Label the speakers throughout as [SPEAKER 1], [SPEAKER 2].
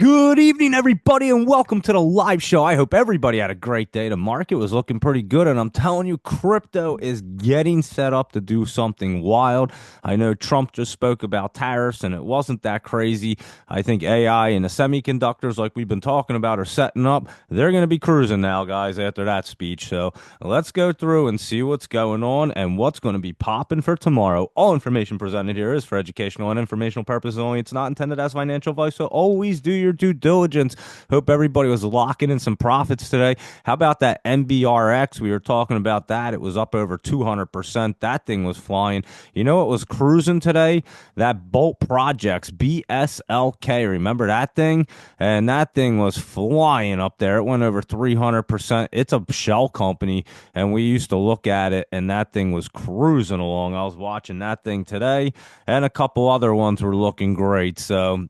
[SPEAKER 1] Good evening, everybody, and welcome to the live show. I hope everybody had a great day. The market was looking pretty good, and I'm telling you, crypto is getting set up to do something wild. I know Trump just spoke about tariffs, and it wasn't that crazy. I think AI and the semiconductors, like we've been talking about, are setting up. They're going to be cruising now, guys, after that speech. So let's go through and see what's going on and what's going to be popping for tomorrow. All information presented here is for educational and informational purposes only. It's not intended as financial advice, so always do your due diligence. Hope everybody was locking in some profits today. How about that MBRX? We were talking about that. It was up over 200%. That thing was flying. You know what was cruising today? That Bolt Projects, BSLK. Remember that thing? And that thing was flying up there. It went over 300%. It's a shell company, and we used to look at it, and that thing was cruising along. I was watching that thing today, and a couple other ones were looking great. So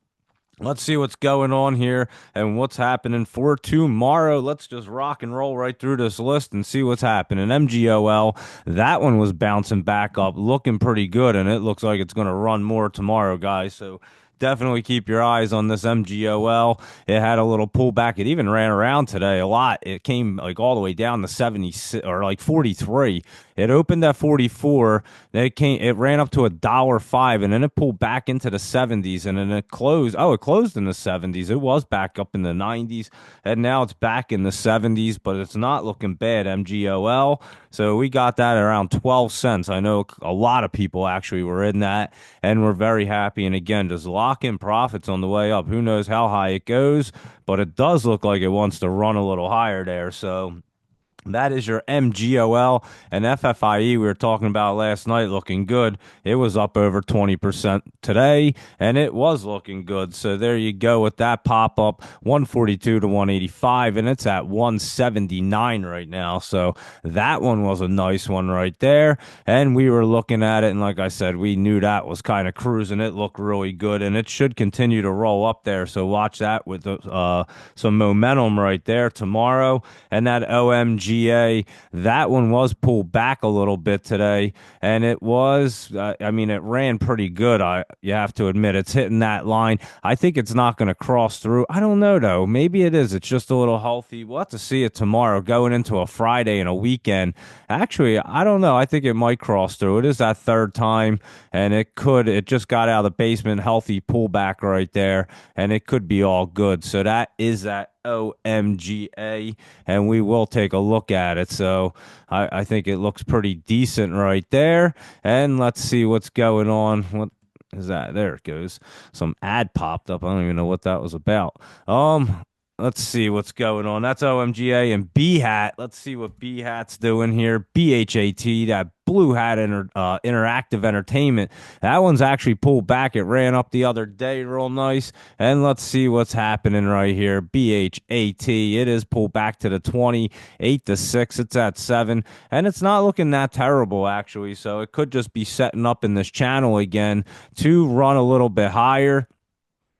[SPEAKER 1] let's see what's going on here and what's happening for tomorrow. Let's just rock and roll right through this list and see what's happening. MGOL, that one was bouncing back up, looking pretty good, and it looks like it's going to run more tomorrow, guys. So definitely keep your eyes on this MGOL. It had a little pullback. It even ran around today a lot. It came like all the way down to 70 or like 43. It opened at 44. Then it ran up to $1.05, and then it pulled back into the 70s, and then it closed. Oh, it closed in the 70s. It was back up in the 90s, and now it's back in the 70s, but it's not looking bad, MGOL. So we got that around 12 cents. I know a lot of people actually were in that, and we're very happy. And again, just lock in profits on the way up. Who knows how high it goes, but it does look like it wants to run a little higher there. So that is your MGOL and FFIE we were talking about last night looking good. It was up over 20% today, and it was looking good. So there you go with that pop up 142 to 185, and it's at 179 right now. So that one was a nice one right there. And we were looking at it, and like I said, we knew that was kind of cruising. It looked really good, and it should continue to roll up there. So watch that with some momentum right there tomorrow. And that OMGA, that one was pulled back a little bit today, and it was, I mean, it ran pretty good. You have to admit, it's hitting that line. I think it's not going to cross through. I don't know though. Maybe it is. It's just a little healthy. We'll have to see it tomorrow, going into a Friday and a weekend. Actually, I don't know. I think it might cross through. It is that third time, and it could. It just got out of the basement, healthy pullback right there, and it could be all good. So that is that OMGA, and we will take a look at it. So I think it looks pretty decent right there. And let's see what's going on. What is that? There it goes. Some ad popped up. I don't even know what that was about. Let's see what's going on. That's OMGA and B Hat. Let's see what B Hat's doing here. BHAT, that Blue Hat Interactive Entertainment. That one's actually pulled back. It ran up the other day real nice. And let's see what's happening right here. BHAT. It is pulled back to the 20, 8 to 6. It's at 7. And it's not looking that terrible, actually. So it could just be setting up in this channel again to run a little bit higher.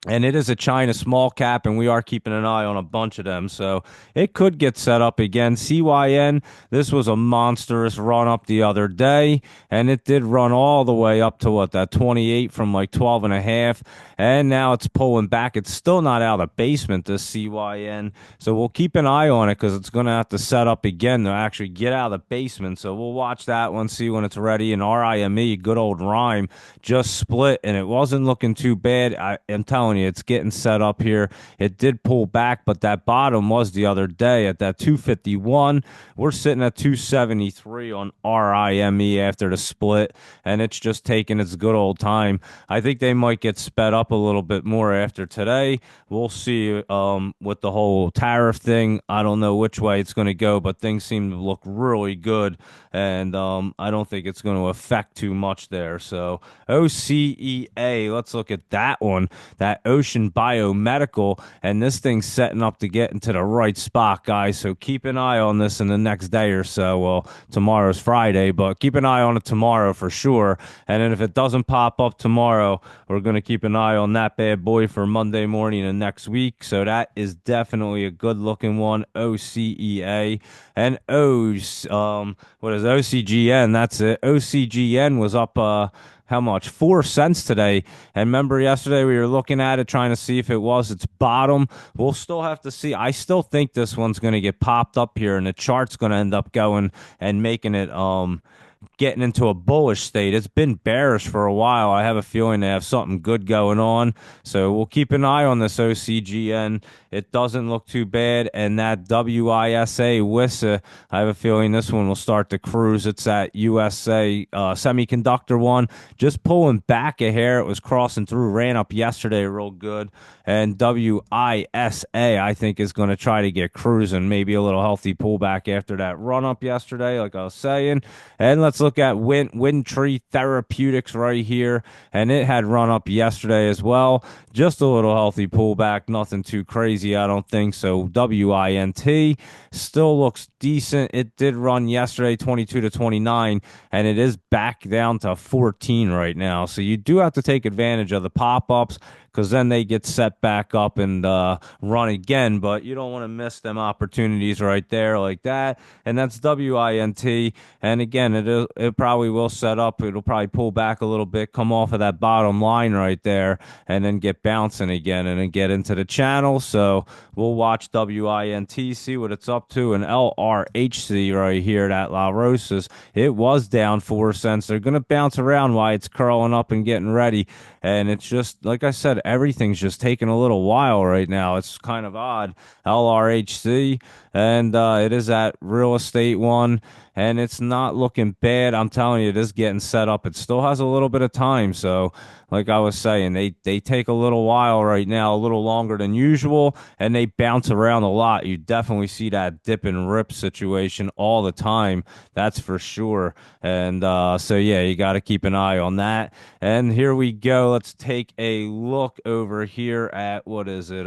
[SPEAKER 1] And it is a China small cap, and we are keeping an eye on a bunch of them. So it could get set up again. CYN, this was a monstrous run up the other day, and it did run all the way up to what, that 28 from like 12 and a half. And now it's pulling back. It's still not out of the basement, this CYN. So we'll keep an eye on it because it's going to have to set up again to actually get out of the basement. So we'll watch that one, see when it's ready. And RIME, good old rhyme, just split, and it wasn't looking too bad. I'm telling you, it's getting set up here. It did pull back, but that bottom was the other day at that 251. We're sitting at 273 on RIME after the split, and it's just taking its good old time. I think they might get sped up a little bit more after today. We'll see with the whole tariff thing. I don't know which way it's going to go, but things seem to look really good, and I don't think it's going to affect too much there. So OCEA, let's look at that one. That Ocean Biomedical, and this thing's setting up to get into the right spot, guys. So keep an eye on this in the next day or so. Well, tomorrow's Friday, but keep an eye on it tomorrow for sure. And then if it doesn't pop up tomorrow, we're going to keep an eye on that bad boy for Monday morning and next week. So that is definitely a good looking one. OCEA and what is OCGN? That's it. OCGN was up how much? 4 cents today. And remember yesterday we were looking at it trying to see if it was its bottom. We'll still have to see. I still think this one's going to get popped up here and the chart's going to end up going and making it getting into a bullish state. It's been bearish for a while. I have a feeling they have something good going on. So we'll keep an eye on this OCGN. It doesn't look too bad. And that WISA, I have a feeling this one will start to cruise. It's that USA semiconductor one. Just pulling back a hair. It was crossing through, ran up yesterday real good. And WISA, I think, is going to try to get cruising. Maybe a little healthy pullback after that run up yesterday, like I was saying. And let's look at Wind Tree Therapeutics right here. And it had run up yesterday as well. Just a little healthy pullback. Nothing too crazy, I don't think. So WINT still looks decent. It did run yesterday 22 to 29, and it is back down to 14 right now. So you do have to take advantage of the pop-ups because then they get set back up and run again. But you don't want to miss them opportunities right there like that. And that's WINT. And again, it probably will set up. It'll probably pull back a little bit, come off of that bottom line right there, and then get bouncing again and then get into the channel. So we'll watch WINT, see what it's up to. And LRHC right here at La Rosas, it was down 4 cents. They're going to bounce around while it's curling up and getting ready. And it's just, like I said, everything's just taking a little while right now. It's kind of odd. LRHC, and it is that real estate one, and it's not looking bad. I'm telling you, it is getting set up. It still has a little bit of time. So, like I was saying, they take a little while right now, a little longer than usual, and they bounce around a lot. You definitely see that dip and rip situation all the time. That's for sure. And so, yeah, you got to keep an eye on that. And here we go. Let's take a look over here at what is it?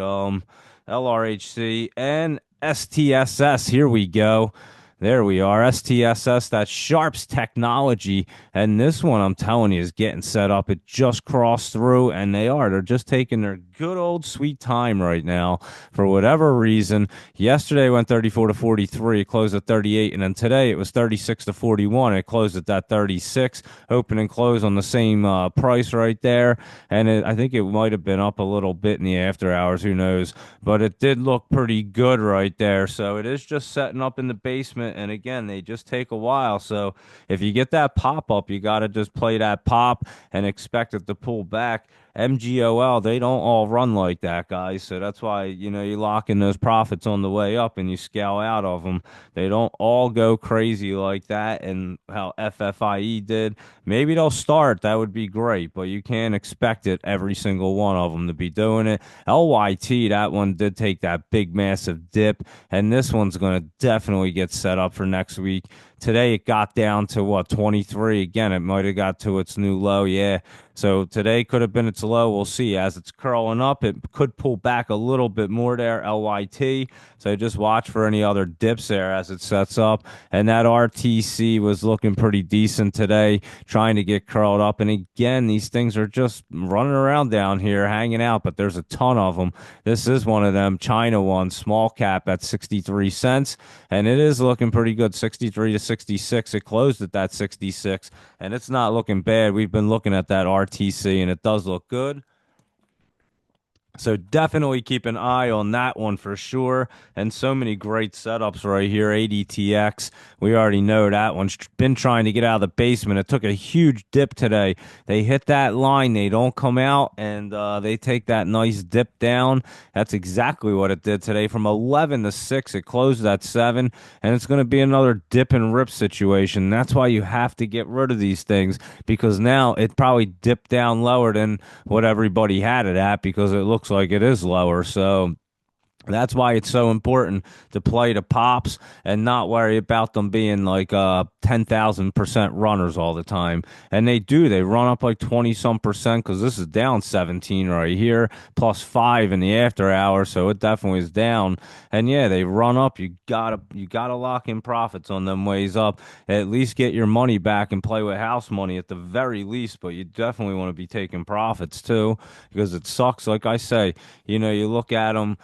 [SPEAKER 1] LRHC and STSS. Here we go. There we are. STSS, that's Sharps Technology. And this one, I'm telling you, is getting set up. It just crossed through, and they're just taking their good old sweet time right now for whatever reason. Yesterday went 34 to 43, it closed at 38, and then today it was 36 to 41. It closed at that 36, open and close on the same price right there. And I think it might have been up a little bit in the after hours, who knows? But it did look pretty good right there. So it is just setting up in the basement. And again, they just take a while. So if you get that pop up, you got to just play that pop and expect it to pull back. MGOL, they don't all run like that, guys. So that's why, you lock in those profits on the way up and you scale out of them. They don't all go crazy like that. And how FFIE did, maybe they'll start. That would be great, but you can't expect it, every single one of them, to be doing it. LYT, that one did take that big, massive dip. And this one's going to definitely get set up for next week. Today it got down to what, 23. Again, it might have got to its new low. Yeah. So today could have been its low. We'll see. As it's curling up, it could pull back a little bit more there, LYT. So just watch for any other dips there as it sets up. And that RTC was looking pretty decent today, trying to get curled up. And again, these things are just running around down here, hanging out, but there's a ton of them. This is one of them, China one, small cap at 63 cents. And it is looking pretty good, 63 to 66. It closed at that 66, and it's not looking bad. We've been looking at that RTC, and it does look good. So definitely keep an eye on that one for sure. And so many great setups right here. ADTX, we already know that one's been trying to get out of the basement. It took a huge dip today. They hit that line, they don't come out, and they take that nice dip down. That's exactly what it did today. From 11 to 6, it closed at 7, and it's going to be another dip and rip situation. That's why you have to get rid of these things, because now it probably dipped down lower than what everybody had it at, because it looks like it is lower. So that's why it's so important to play the pops and not worry about them being like 10,000% runners all the time. And they do. They run up like 20 some percent, because this is down 17 right here, plus 5 in the after hour. So it definitely is down. And yeah, they run up. You gotta lock in profits on them ways up. At least get your money back and play with house money at the very least. But you definitely want to be taking profits too, because it sucks. Like I say, you look at them.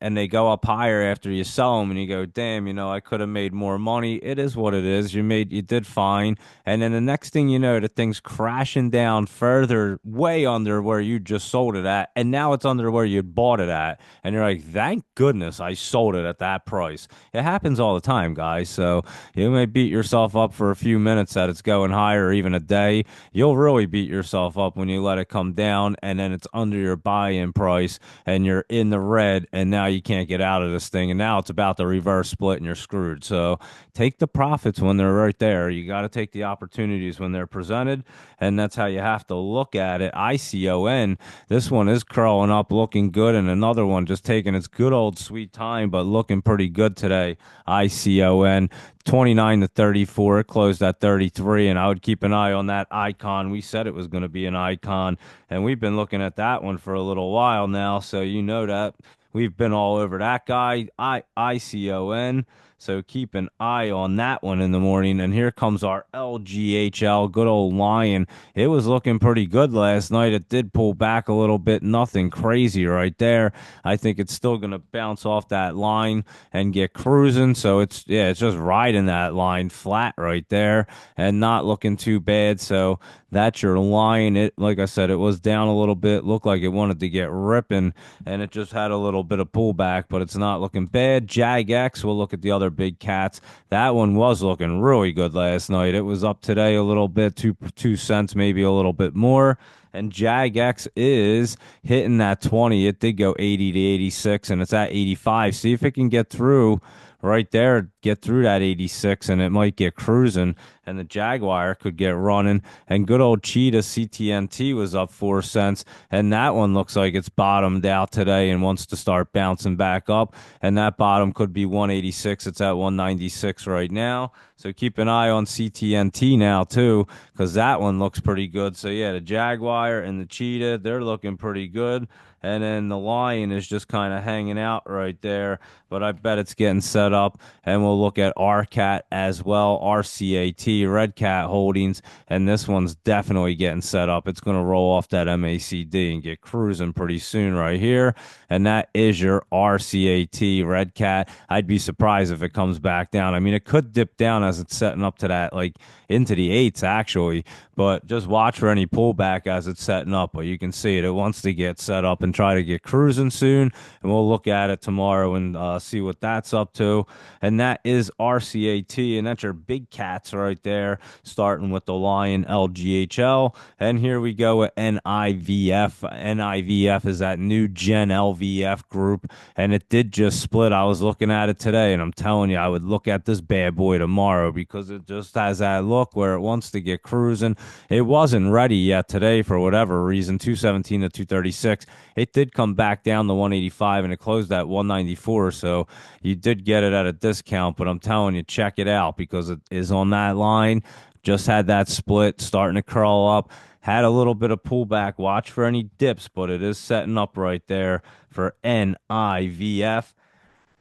[SPEAKER 1] and they go up higher after you sell them, and you go, damn, I could have made more money. It is what it is. You did fine. And then the next thing you know, the thing's crashing down further, way under where you just sold it at, and now it's under where you bought it at. And you're like, thank goodness I sold it at that price. It happens all the time, guys. So you may beat yourself up for a few minutes that it's going higher, or even a day. You'll really beat yourself up when you let it come down and then it's under your buy-in price and you're in the red and now you can't get out of this thing. And now it's about to reverse split and you're screwed. So take the profits when they're right there. You got to take the opportunities when they're presented. And that's how you have to look at it. ICON, this one is curling up, looking good. And another one just taking its good old sweet time, but looking pretty good today. ICON 29 to 34. It closed at 33, and I would keep an eye on that icon. We said it was going to be an icon, and we've been looking at that one for a little while now, so you know that we've been all over that guy. ICON. So keep an eye on that one in the morning. And here comes our LGHL, good old Lion. It was looking pretty good last night. It did pull back a little bit, nothing crazy right there. I think it's still going to bounce off that line and get cruising. So it's just riding that line flat right there and not looking too bad. So that's your line. It, like I said, it was down a little bit, looked like it wanted to get ripping, and it just had a little bit of pullback, but it's not looking bad. JAGX, we'll look at the other big cats. That one was looking really good last night. It was up today a little bit, 2 cents, maybe a little bit more. And JAGX is hitting that 20. It did go 80 to 86, and it's at 85. See if it can get through right there, get through that 86, and it might get cruising, and the Jaguar could get running. And good old Cheetah CTNT was up 4 cents, and that one looks like it's bottomed out today and wants to start bouncing back up. And that bottom could be 186. It's at 196 right now. So keep an eye on CTNT now too, because that one looks pretty good. So yeah, the Jaguar and the Cheetah, they're looking pretty good. And then the Lion is just kind of hanging out right there, but I bet it's getting set up. And we'll look at RCAT as well, RCAT, Red Cat Holdings, and this one's definitely getting set up. It's going to roll off that MACD and get cruising pretty soon right here. And that is your RCAT, Red Cat. I'd be surprised if it comes back down. I mean, it could dip down as it's setting up to that, like into the eights actually, but just watch for any pullback as it's setting up. But you can see it wants to get set up and try to get cruising soon, and we'll look at it tomorrow and see what that's up to. And that is RCAT, and that's your big cats right there, starting with the Lion, LGHL. And here we go with NIVF. NIVF is that new Gen LVF group, and it did just split. I was looking at it today, and I'm telling you, I would look at this bad boy tomorrow because it just has that look where it wants to get cruising. It wasn't ready yet today for whatever reason, 217 to 236. It did come back down to 185 and it closed at 194. So you did get it at a discount, but I'm telling you, check it out because it is on that line. Just had that split, starting to curl up. Had a little bit of pullback. Watch for any dips, but it is setting up right there for NIVF.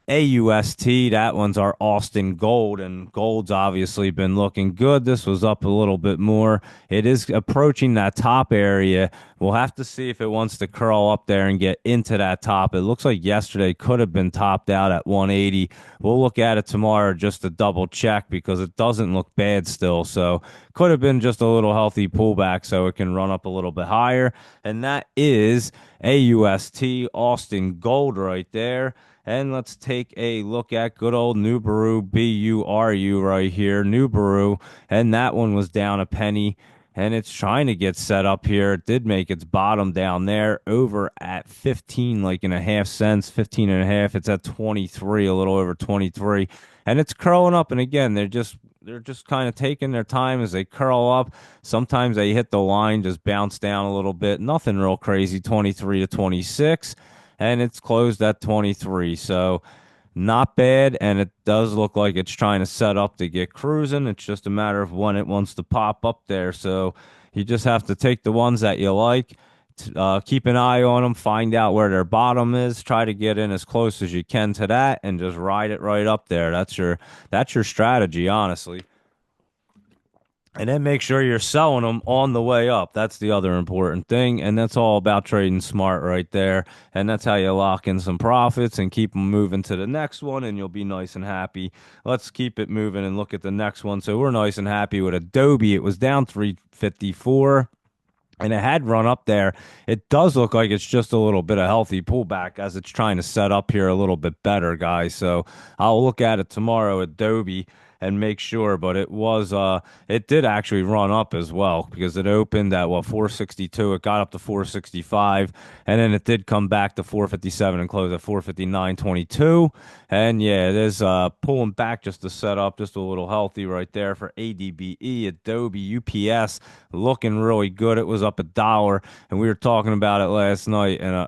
[SPEAKER 1] AUST, that one's our Austin Gold, and gold's obviously been looking good. This was up a little bit more. It is approaching that top area. We'll have to see if it wants to curl up there and get into that top. It looks like yesterday could have been topped out at 180. We'll look at it tomorrow just to double check because it doesn't look bad still. So could have been just a little healthy pullback so it can run up a little bit higher. And that is AUST, Austin Gold right there. And let's take a look at good old Nubaru, BURU right here, Nubaru. And that one was down a penny. And it's trying to get set up here. It did make its bottom down there over at 15, like and a half cents, 15 and a half. It's at 23, a little over 23. And it's curling up. And again, they're just kind of taking their time as they curl up. Sometimes they hit the line, just bounce down a little bit. Nothing real crazy, 23 to 26. And it's closed at 23. So not bad. And it does look like it's trying to set up to get cruising. It's just a matter of when it wants to pop up there. So you just have to take the ones that you like. Keep an eye on them, find out where their bottom is, try to get in as close as you can to that, and just ride it right up there. That's your strategy, honestly. And then make sure you're selling them on the way up. That's the other important thing. And that's all about trading smart right there. And that's how you lock in some profits and keep them moving to the next one. And you'll be nice and happy. Let's keep it moving and look at the next one. So we're nice and happy with Adobe. It was down 354 and it had run up there. It does look like it's just a little bit of healthy pullback as it's trying to set up here a little bit better, guys. So I'll look at it tomorrow, Adobe, and make sure. But it did actually run up as well because it opened at what 462. It got up to 465, and then it did come back to 457 and close at 459.22. And yeah, it is pulling back just to set up just a little healthy right there for ADBE, Adobe, UPS, looking really good. It was up $1, and we were talking about it last night, and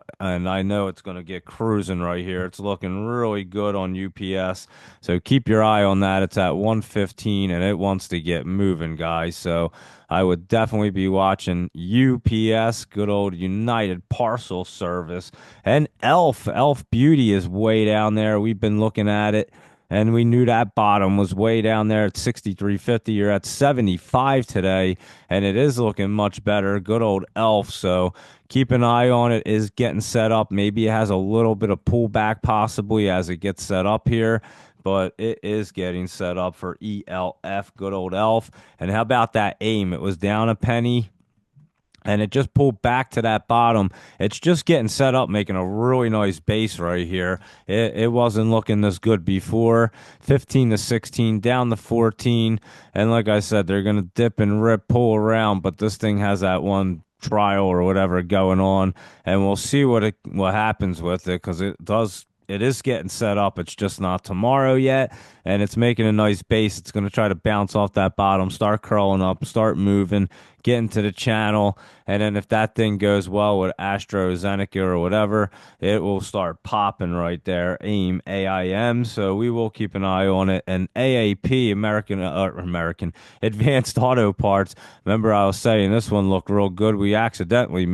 [SPEAKER 1] I know it's going to get cruising right here. It's looking really good on UPS, so keep your eye on that. It's at 115, and it wants to get moving, guys. So I would definitely be watching UPS, good old United Parcel Service, and Elf Beauty is way down there. We've been looking at it. And we knew that bottom was way down there at 63.50. You're at 75 today, and it is looking much better. Good old Elf. So keep an eye on it. Is getting set up. Maybe it has a little bit of pullback possibly as it gets set up here, but it is getting set up for ELF. Good old Elf. And how about that AIM? It was down a penny and it just pulled back to that bottom. It's just getting set up, making a really nice base right here. It wasn't looking this good before. 15 to 16, down to 14. And like I said, they're going to dip and rip, pull around, but this thing has that one trial or whatever going on, and we'll see what happens with it because it is getting set up. It's just not tomorrow yet, and it's making a nice base. It's going to try to bounce off that bottom, start curling up, start moving, get into the channel, and then if that thing goes well with AstraZeneca or whatever, it will start popping right there. AIM. So we will keep an eye on it. And AAP, American Advanced Auto Parts. Remember, I was saying this one looked real good. We accidentally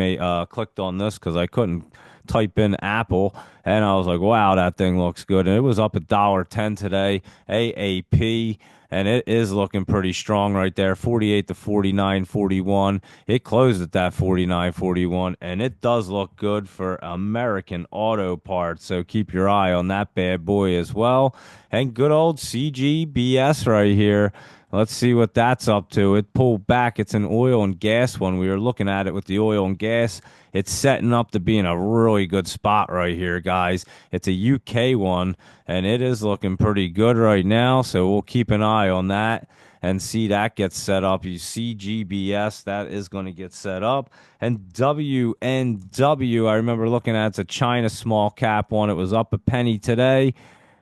[SPEAKER 1] clicked on this because I couldn't type in Apple, and I was like, wow, that thing looks good. And it was up $1.10 today, AAP, and it is looking pretty strong right there, 48 to 49.41. It closed at that 49.41, and it does look good for American Auto Parts. So keep your eye on that bad boy as well. And good old CGBS right here. Let's see what that's up to. It pulled back. It's an oil and gas one. We were looking at it with the oil and gas. It's setting up to be in a really good spot right here, guys. It's a UK one, and it is looking pretty good right now. So we'll keep an eye on that and see that gets set up. You see GBS, that is going to get set up. And WNW, I remember looking at it's a China small cap one. It was up a penny today.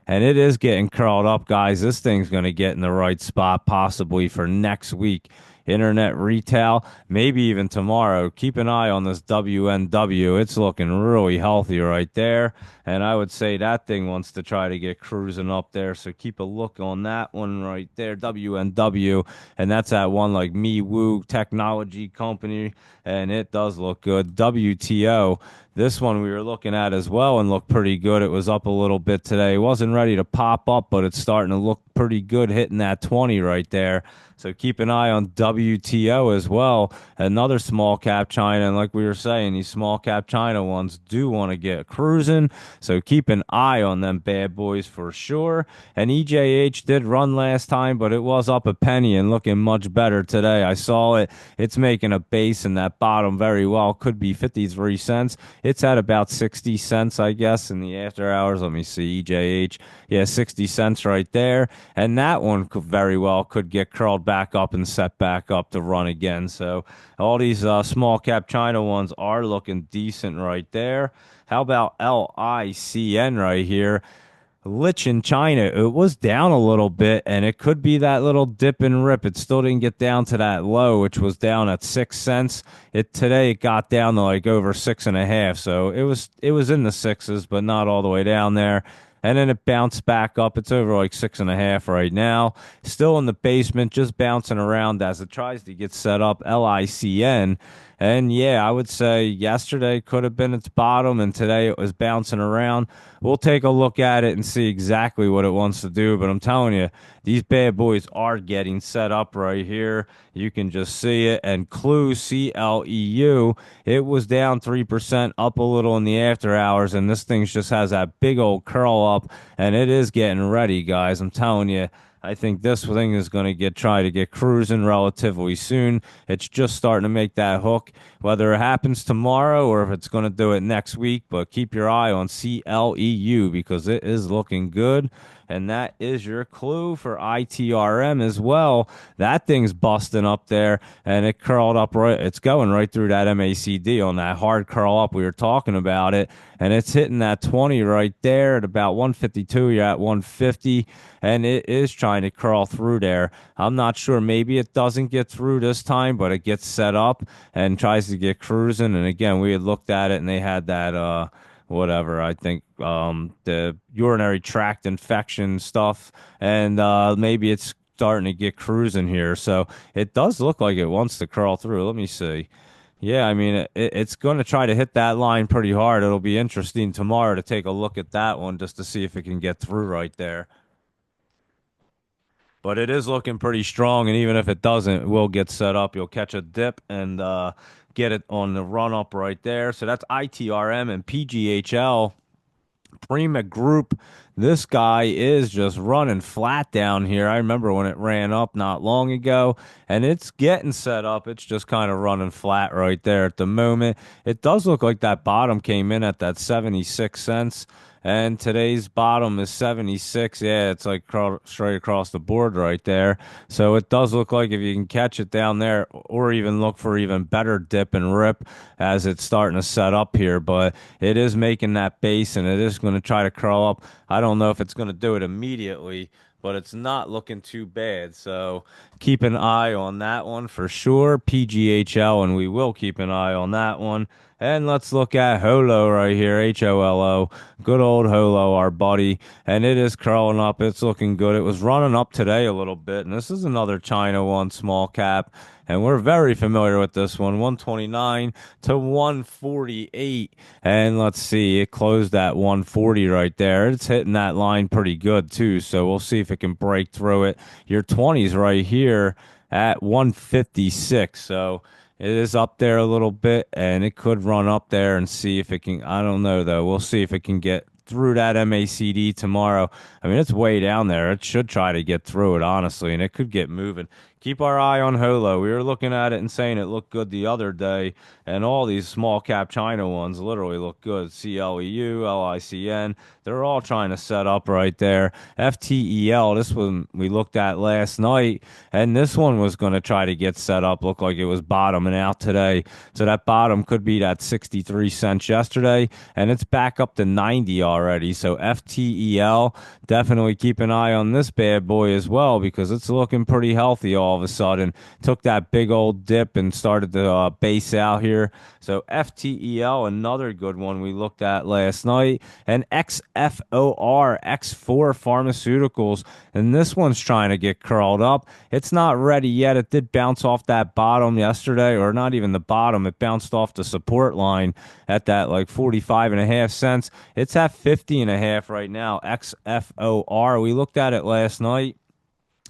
[SPEAKER 1] And it is getting curled up, guys. This thing's going to get in the right spot possibly for next week. Internet retail, maybe even tomorrow. Keep an eye on this WNW. It's looking really healthy right there. And I would say that thing wants to try to get cruising up there. So keep a look on that one right there, WNW. And that's that one like MeWoo Technology Company. And it does look good. WTO. This one we were looking at as well and looked pretty good. It was up a little bit today. It wasn't ready to pop up, but it's starting to look pretty good hitting that 20 right there. So keep an eye on WTO as well. Another small cap China. And like we were saying, these small cap China ones do want to get cruising. So keep an eye on them bad boys for sure. And EJH did run last time, but it was up a penny and looking much better today. I saw it. It's making a base in that bottom very well. Could be 53 cents. It's at about 60 cents, I guess, in the after hours. Let me see, EJH. Yeah, 60 cents right there. And that one could very well could get curled back up and set back up to run again. So all these small cap China ones are looking decent right there. How about LICN right here? Lich in China, it was down a little bit, and it could be that little dip and rip. It still didn't get down to that low, which was down at 6 cents. It got down to like over 6.5, so it was in the sixes, but not all the way down there. And then it bounced back up. It's over like 6.5 right now. Still in the basement, just bouncing around as it tries to get set up. LICN. And yeah, I would say yesterday could have been its bottom, and today it was bouncing around. We'll take a look at it and see exactly what it wants to do. But I'm telling you, these bad boys are getting set up right here. You can just see it. And Clue, CLEU, it was down 3%, up a little in the after hours. And this thing just has that big old curl up, and it is getting ready, guys. I'm telling you. I think this thing is going to try to get cruising relatively soon. It's just starting to make that hook. Whether it happens tomorrow or if it's going to do it next week, but keep your eye on CLEU because it is looking good. And that is your clue for ITRM as well. That thing's busting up there and it curled up right. It's going right through that MACD on that hard curl up. We were talking about it and it's hitting that 20 right there at about 152. You're at 150 and it is trying to curl through there. I'm not sure. Maybe it doesn't get through this time, but it gets set up and tries to get cruising. And again, we had looked at it and they had that whatever, I think the urinary tract infection stuff, and maybe it's starting to get cruising here. So it does look like it wants to curl through. Let me see. Yeah, I mean, it's going to try to hit that line pretty hard. It'll be interesting tomorrow to take a look at that one just to see if it can get through right there. But it is looking pretty strong, and even if it doesn't, it will get set up. You'll catch a dip and get it on the run up right there. So that's ITRM and PGHL. Prima Group. This guy is just running flat down here. I remember when it ran up not long ago, and it's getting set up. It's just kind of running flat right there at the moment. It does look like that bottom came in at that 76 cents. And today's bottom is 76. Yeah, it's like straight across the board right there. So it does look like if you can catch it down there or even look for even better dip and rip as it's starting to set up here. But it is making that base and it is going to try to curl up. I don't know if it's going to do it immediately, but it's not looking too bad. So keep an eye on that one for sure. PGHL, and we will keep an eye on that one. And let's look at Holo right here, HOLO. Good old Holo, our buddy. And it is curling up. It's looking good. It was running up today a little bit. And this is another China one, small cap. And we're very familiar with this one, 129 to 148. And let's see, it closed at 140 right there. It's hitting that line pretty good too. So we'll see if it can break through it. Your 20s right here at 156. So it is up there a little bit, and it could run up there and see if it can. I don't know, though. We'll see if it can get through that MACD tomorrow. I mean, it's way down there. It should try to get through it, honestly, and it could get moving. Keep our eye on Holo. We were looking at it and saying it looked good the other day, and all these small cap China ones literally look good. CLEU, LICN, they're all trying to set up right there. FTEL, this one we looked at last night, and this one was going to try to get set up. Looked like it was bottoming out today. So that bottom could be that 63 cents yesterday, and it's back up to 90 already. So FTEL, definitely keep an eye on this bad boy as well because it's looking pretty healthy all of a sudden. Took that big old dip and started to base out here. So FTEL, another good one we looked at last night. And XFOR, X4 Pharmaceuticals. And this one's trying to get curled up. It's not ready yet. It did bounce off that bottom yesterday, or not even the bottom. It bounced off the support line at that like 45.5 cents. It's at 50.5 right now. XFOR. We looked at it last night.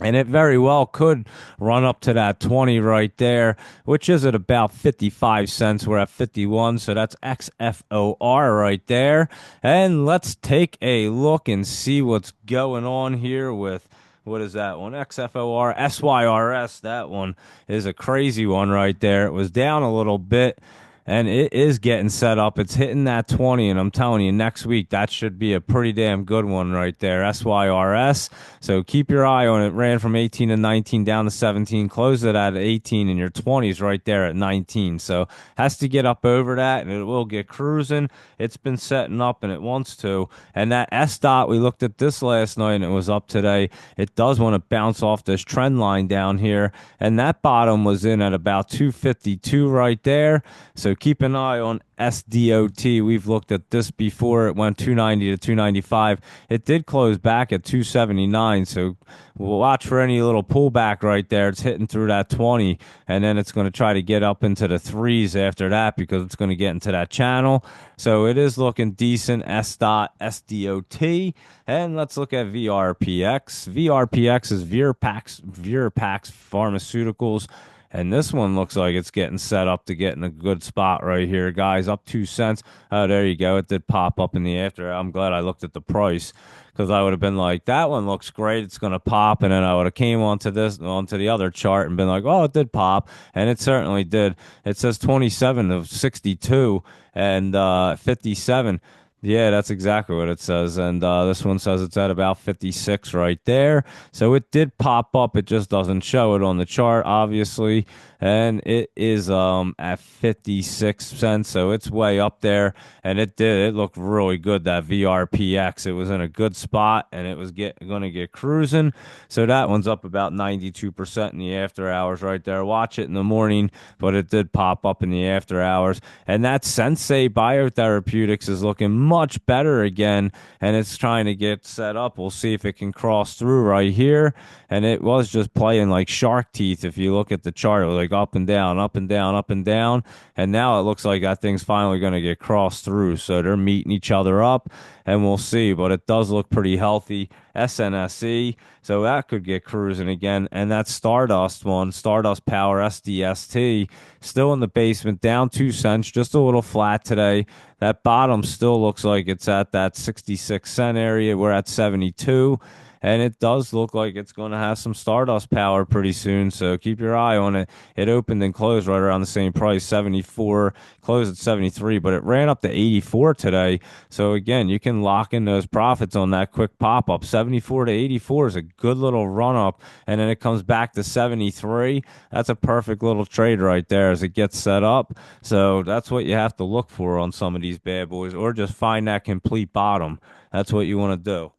[SPEAKER 1] And it very well could run up to that 20 right there, which is at about 55 cents. We're at 51, so that's XFOR right there. And let's take a look and see what's going on here with what is that one? XFOR, SYRS. That one is a crazy one right there. It was down a little bit. And it is getting set up. It's hitting that 20, and I'm telling you, next week, that should be a pretty damn good one right there. SYRS. So keep your eye on it. Ran from 18 to 19 down to 17, closed it at 18, and your 20s right there at 19. So has to get up over that, and it will get cruising. It's been setting up, and it wants to. And that S dot, we looked at this last night, and it was up today. It does want to bounce off this trend line down here, and that bottom was in at about 252 right there. So keep an eye on SDOT. We've looked at this before. It went 290 to 295. It did close back at 279. So we'll watch for any little pullback right there. It's hitting through that 20, and then it's going to try to get up into the threes after that because it's going to get into that channel. So it is looking decent. SDOT. And let's look at VRPX. VRPX is Veerpax Pharmaceuticals. And this one looks like it's getting set up to get in a good spot right here, guys. Up 2 cents. Oh, there you go. It did pop up in the after. I'm glad I looked at the price because I would have been like, that one looks great. It's gonna pop, and then I would have came onto the other chart and been like, oh, it did pop, and it certainly did. It says 27 of 62 and 57. Yeah, that's exactly what it says. And this one says it's at about 56 right there. So it did pop up. It just doesn't show it on the chart, obviously. And it is at 56 cents. So it's way up there. And it did. It looked really good, that VRPX. It was in a good spot and it was going to get cruising. So that one's up about 92% in the after hours right there. Watch it in the morning, but it did pop up in the after hours. And that Sensei Biotherapeutics is looking much better again, and it's trying to get set up. We'll see if it can cross through right here. And it was just playing like shark teeth. If you look at the chart, it was like up and down, up and down, up and down. And now it looks like that thing's finally going to get crossed through. So they're meeting each other up, and we'll see. But it does look pretty healthy. SNSE, so that could get cruising again. And that Stardust one, Stardust Power SDST, still in the basement, down 2 cents, just a little flat today. That bottom still looks like it's at that 66 cent area. We're at 72. And it does look like it's going to have some Stardust power pretty soon. So keep your eye on it. It opened and closed right around the same price, 74, closed at 73, but it ran up to 84 today. So again, you can lock in those profits on that quick pop up. 74 to 84 is a good little run up. And then it comes back to 73. That's a perfect little trade right there as it gets set up. So that's what you have to look for on some of these bad boys, or just find that complete bottom. That's what you want to do.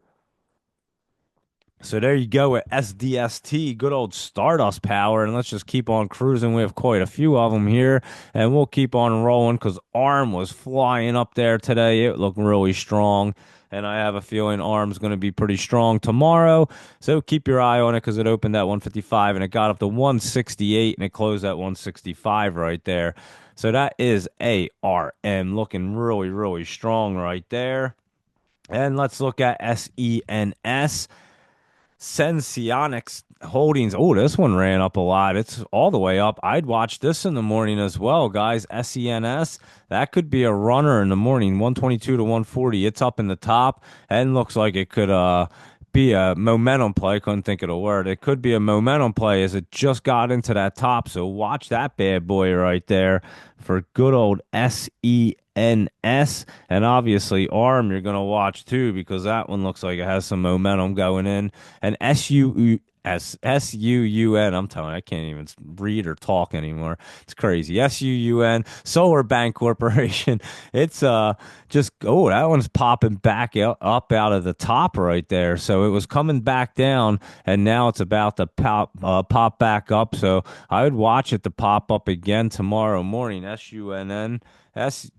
[SPEAKER 1] So there you go with SDST, good old Stardust power, and let's just keep on cruising. We have quite a few of them here, and we'll keep on rolling because ARM was flying up there today. It looked really strong, and I have a feeling ARM's going to be pretty strong tomorrow. So keep your eye on it because it opened at 155 and it got up to 168 and it closed at 165 right there. So that is ARM looking really, really strong right there. And let's look at SENS. Sensionics Holdings. Oh, this one ran up a lot. It's all the way up. I'd watch this in the morning as well, guys. SENS. That could be a runner in the morning. 122 to 140. It's up in the top and looks like it could be a momentum play. Couldn't think of the word. It could be a momentum play as it just got into that top. So watch that bad boy right there for good old SENS. And obviously ARM you're going to watch too because that one looks like it has some momentum going in. And SUUN. I'm telling you, I can't even read or talk anymore. It's crazy. SUUN, Solar Bank Corporation. It's just that one's popping back up out of the top right there. So it was coming back down, and now it's about to pop back up. So I would watch it to pop up again tomorrow morning. SUNN. SUUN.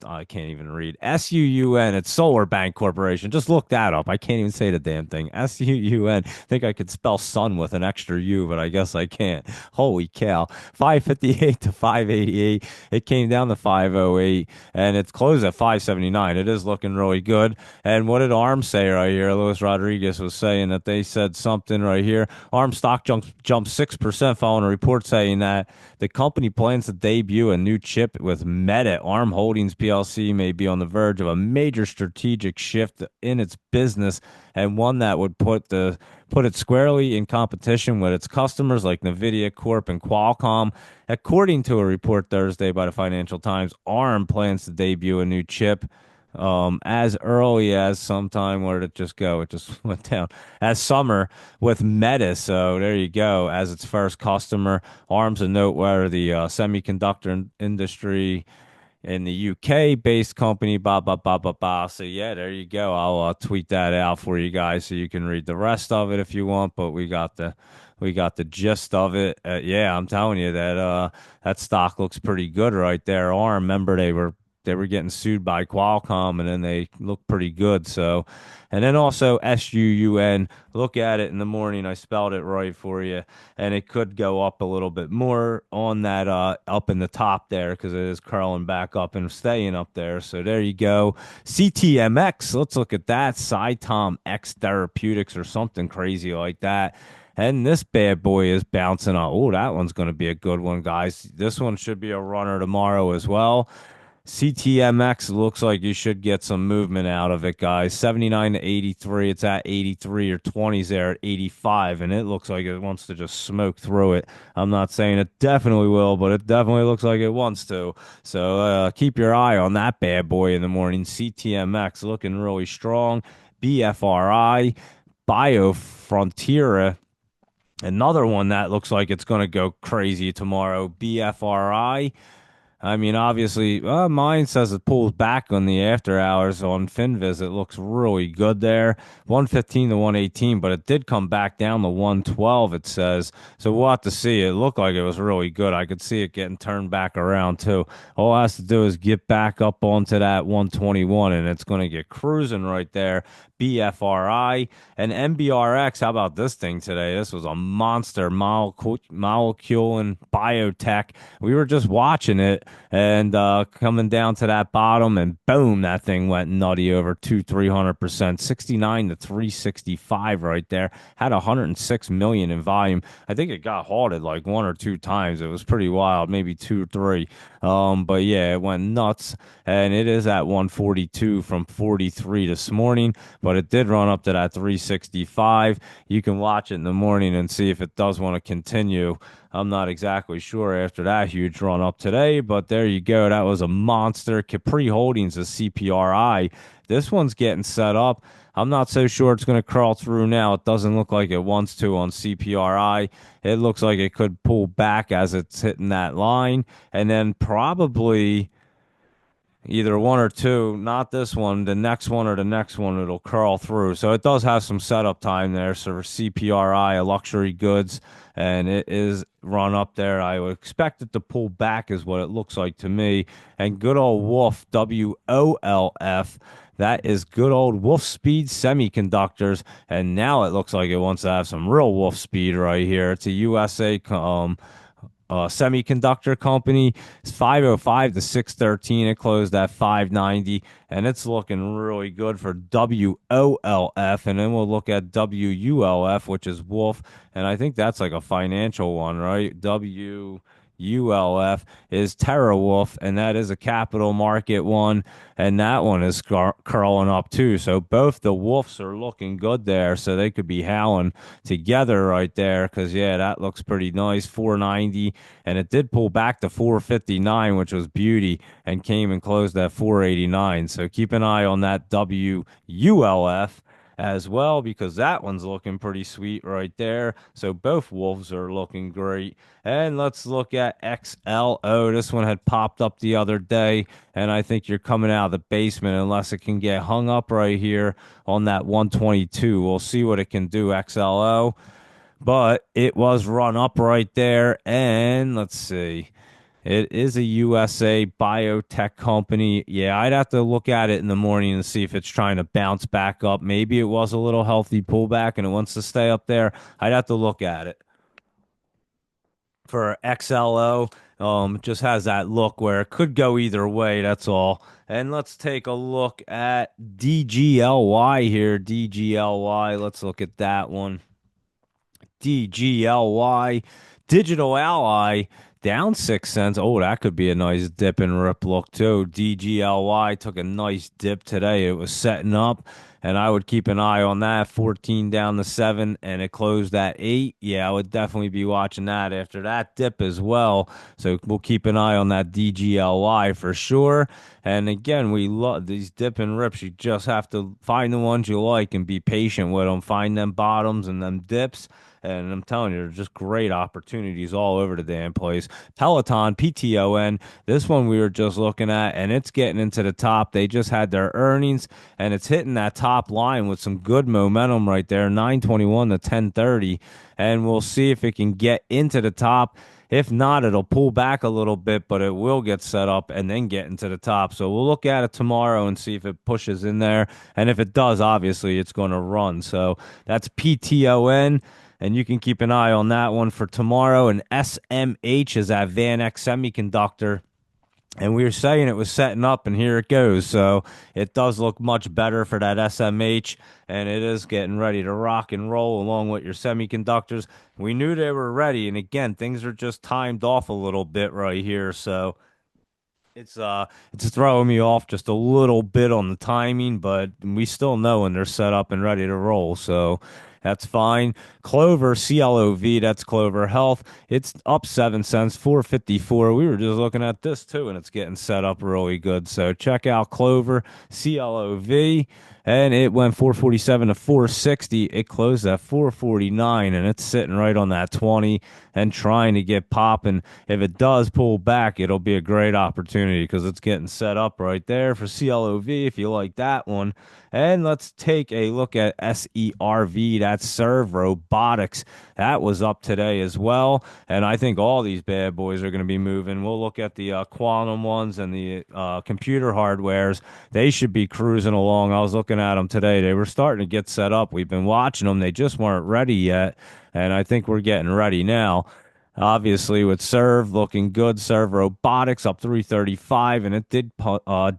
[SPEAKER 1] I can't even read. SUUN. It's Solar Bank Corporation. Just look that up. I can't even say the damn thing. SUUN. Think I could spell sun with an extra U, but I guess I can't. Holy cow. 558 to 588. It came down to 508 and it's closed at 579. It is looking really good. And what did ARM say right here? Luis Rodriguez was saying that they said something right here. ARM stock jumped 6% following a report saying that the company plans to debut a new chip with Meta. ARM Holdings PLC may be on the verge of a major strategic shift in its business, and one that would put it squarely in competition with its customers like Nvidia Corp and Qualcomm. According to a report Thursday by the Financial Times, ARM plans to debut a new chip as early as sometime. Where did it just go? It just went down as summer with Meta. So there you go. As its first customer, ARM's a noteworthy semiconductor industry in the UK based company, blah, blah, blah, blah, blah. So, yeah, there you go. I'll tweet that out for you guys so you can read the rest of it if you want. But we got the gist of it. Yeah, I'm telling you that that stock looks pretty good right there. ARM, remember they were getting sued by Qualcomm and then they look pretty good. So, and then also SUUN, look at it in the morning. I spelled it right for you, and it could go up a little bit more on that up in the top there because it is curling back up and staying up there. So there you go. CTMX, let's look at that. Cytom X Therapeutics or something crazy like that. And this bad boy is bouncing on. Oh, that one's going to be a good one, guys. This one should be a runner tomorrow as well. CTMX looks like you should get some movement out of it, guys. 79 to 83. It's at 83 or 20s there at 85, and it looks like it wants to just smoke through it. I'm not saying it definitely will, but it definitely looks like it wants to. So keep your eye on that bad boy in the morning. CTMX looking really strong. BFRI, Biofrontiera, another one that looks like it's going to go crazy tomorrow. BFRI. I mean, obviously, mine says it pulls back on the after hours on FinViz. It looks really good there, 115 to 118, but it did come back down to 112, it says. So we'll have to see. It looked like it was really good. I could see it getting turned back around, too. All it has to do is get back up onto that 121, and it's going to get cruising right there. BFRI and MBRX. How about this thing today? This was a monster molecule and biotech. We were just watching it and coming down to that bottom, and boom, that thing went nutty over 300%, 69 to 365 right there. Had 106 million in volume. I think it got halted like one or two times. It was pretty wild, maybe two or three. But yeah, it went nuts, and it is at 142 from 43 this morning, but it did run up to that 365. You can watch it in the morning and see if it does want to continue. I'm not exactly sure after that huge run up today, but there you go. That was a monster. Capri Holdings, a CPRI. This one's getting set up. I'm not so sure it's going to crawl through now. It doesn't look like it wants to on CPRI. It looks like it could pull back as it's hitting that line, and then probably either one or two, not this one, the next one or the next one, it'll curl through. So it does have some setup time there. So for CPRI, a luxury goods, and it is run up there. I would expect it to pull back, is what it looks like to me. And good old Wolf, WOLF. That is good old Wolf Speed Semiconductors. And now it looks like it wants to have some real Wolf Speed right here. It's a USA semiconductor company. It's 505 to 613. It closed at 590, and it's looking really good for WOLF. And then we'll look at WULF, which is Wolf, and I think that's like a financial one, right? WULF is TerraWolf, and that is a capital market one, and that one is curling up too. So both the wolves are looking good there, so they could be howling together right there. Because yeah, that looks pretty nice. 490, and it did pull back to 459, which was beauty, and came and closed at 489. So keep an eye on that WULF as well, because that one's looking pretty sweet right there. So both wolves are looking great. And let's look at XLO. This one had popped up the other day, and I think you're coming out of the basement unless it can get hung up right here on that 122. We'll see what it can do, XLO. But it was run up right there, and let's see. It is a USA biotech company. Yeah, I'd have to look at it in the morning and see if it's trying to bounce back up. Maybe it was a little healthy pullback and it wants to stay up there. I'd have to look at it. For XLO, it just has that look where it could go either way. That's all. And let's take a look at DGLY here. DGLY. Let's look at that one. DGLY, Digital Ally, down 6 cents. Oh, that could be a nice dip and rip look too. DGLY took a nice dip today. It was setting up. and I would keep an eye on that. 14 down to 7, and it closed at 8. Yeah, I would definitely be watching that after that dip as well. So we'll keep an eye on that DGLY for sure. And again, we love these dip and rips. You just have to find the ones you like and be patient with them. Find them bottoms and them dips. And I'm telling you, there's just great opportunities all over the damn place. Peloton, PTON, this one we were just looking at, and it's getting into the top. They just had their earnings, and it's hitting that top line with some good momentum right there, 921 to 1030. And we'll see if it can get into the top. If not, it'll pull back a little bit, but it will get set up and then get into the top. So we'll look at it tomorrow and see if it pushes in there. And if it does, obviously, it's going to run. So that's PTON. And you can keep an eye on that one for tomorrow. And SMH is at Van X Semiconductor. And we were saying it was setting up, and here it goes. So it does look much better for that SMH, and it is getting ready to rock and roll along with your semiconductors. We knew they were ready, and again, things are just timed off a little bit right here. So it's throwing me off just a little bit on the timing, but we still know when they're set up and ready to roll. So that's fine. Clover, CLOV, that's Clover Health. It's up 7 cents, 454. We were just looking at this too, and it's getting set up really good. So check out Clover, CLOV. And it went 447 to 460. It closed at 449, and it's sitting right on that 20 and trying to get popping. If it does pull back, it'll be a great opportunity because it's getting set up right there for CLOV if you like that one. And let's take a look at SERV. That's Serve Robotics. That was up today as well. And I think all these bad boys are going to be moving. We'll look at the quantum ones and the computer hardwares. They should be cruising along. I was looking at them today. They were starting to get set up. We've been watching them. They just weren't ready yet. And I think we're getting ready now. Obviously, with Serve looking good, Serve Robotics up 335, and it did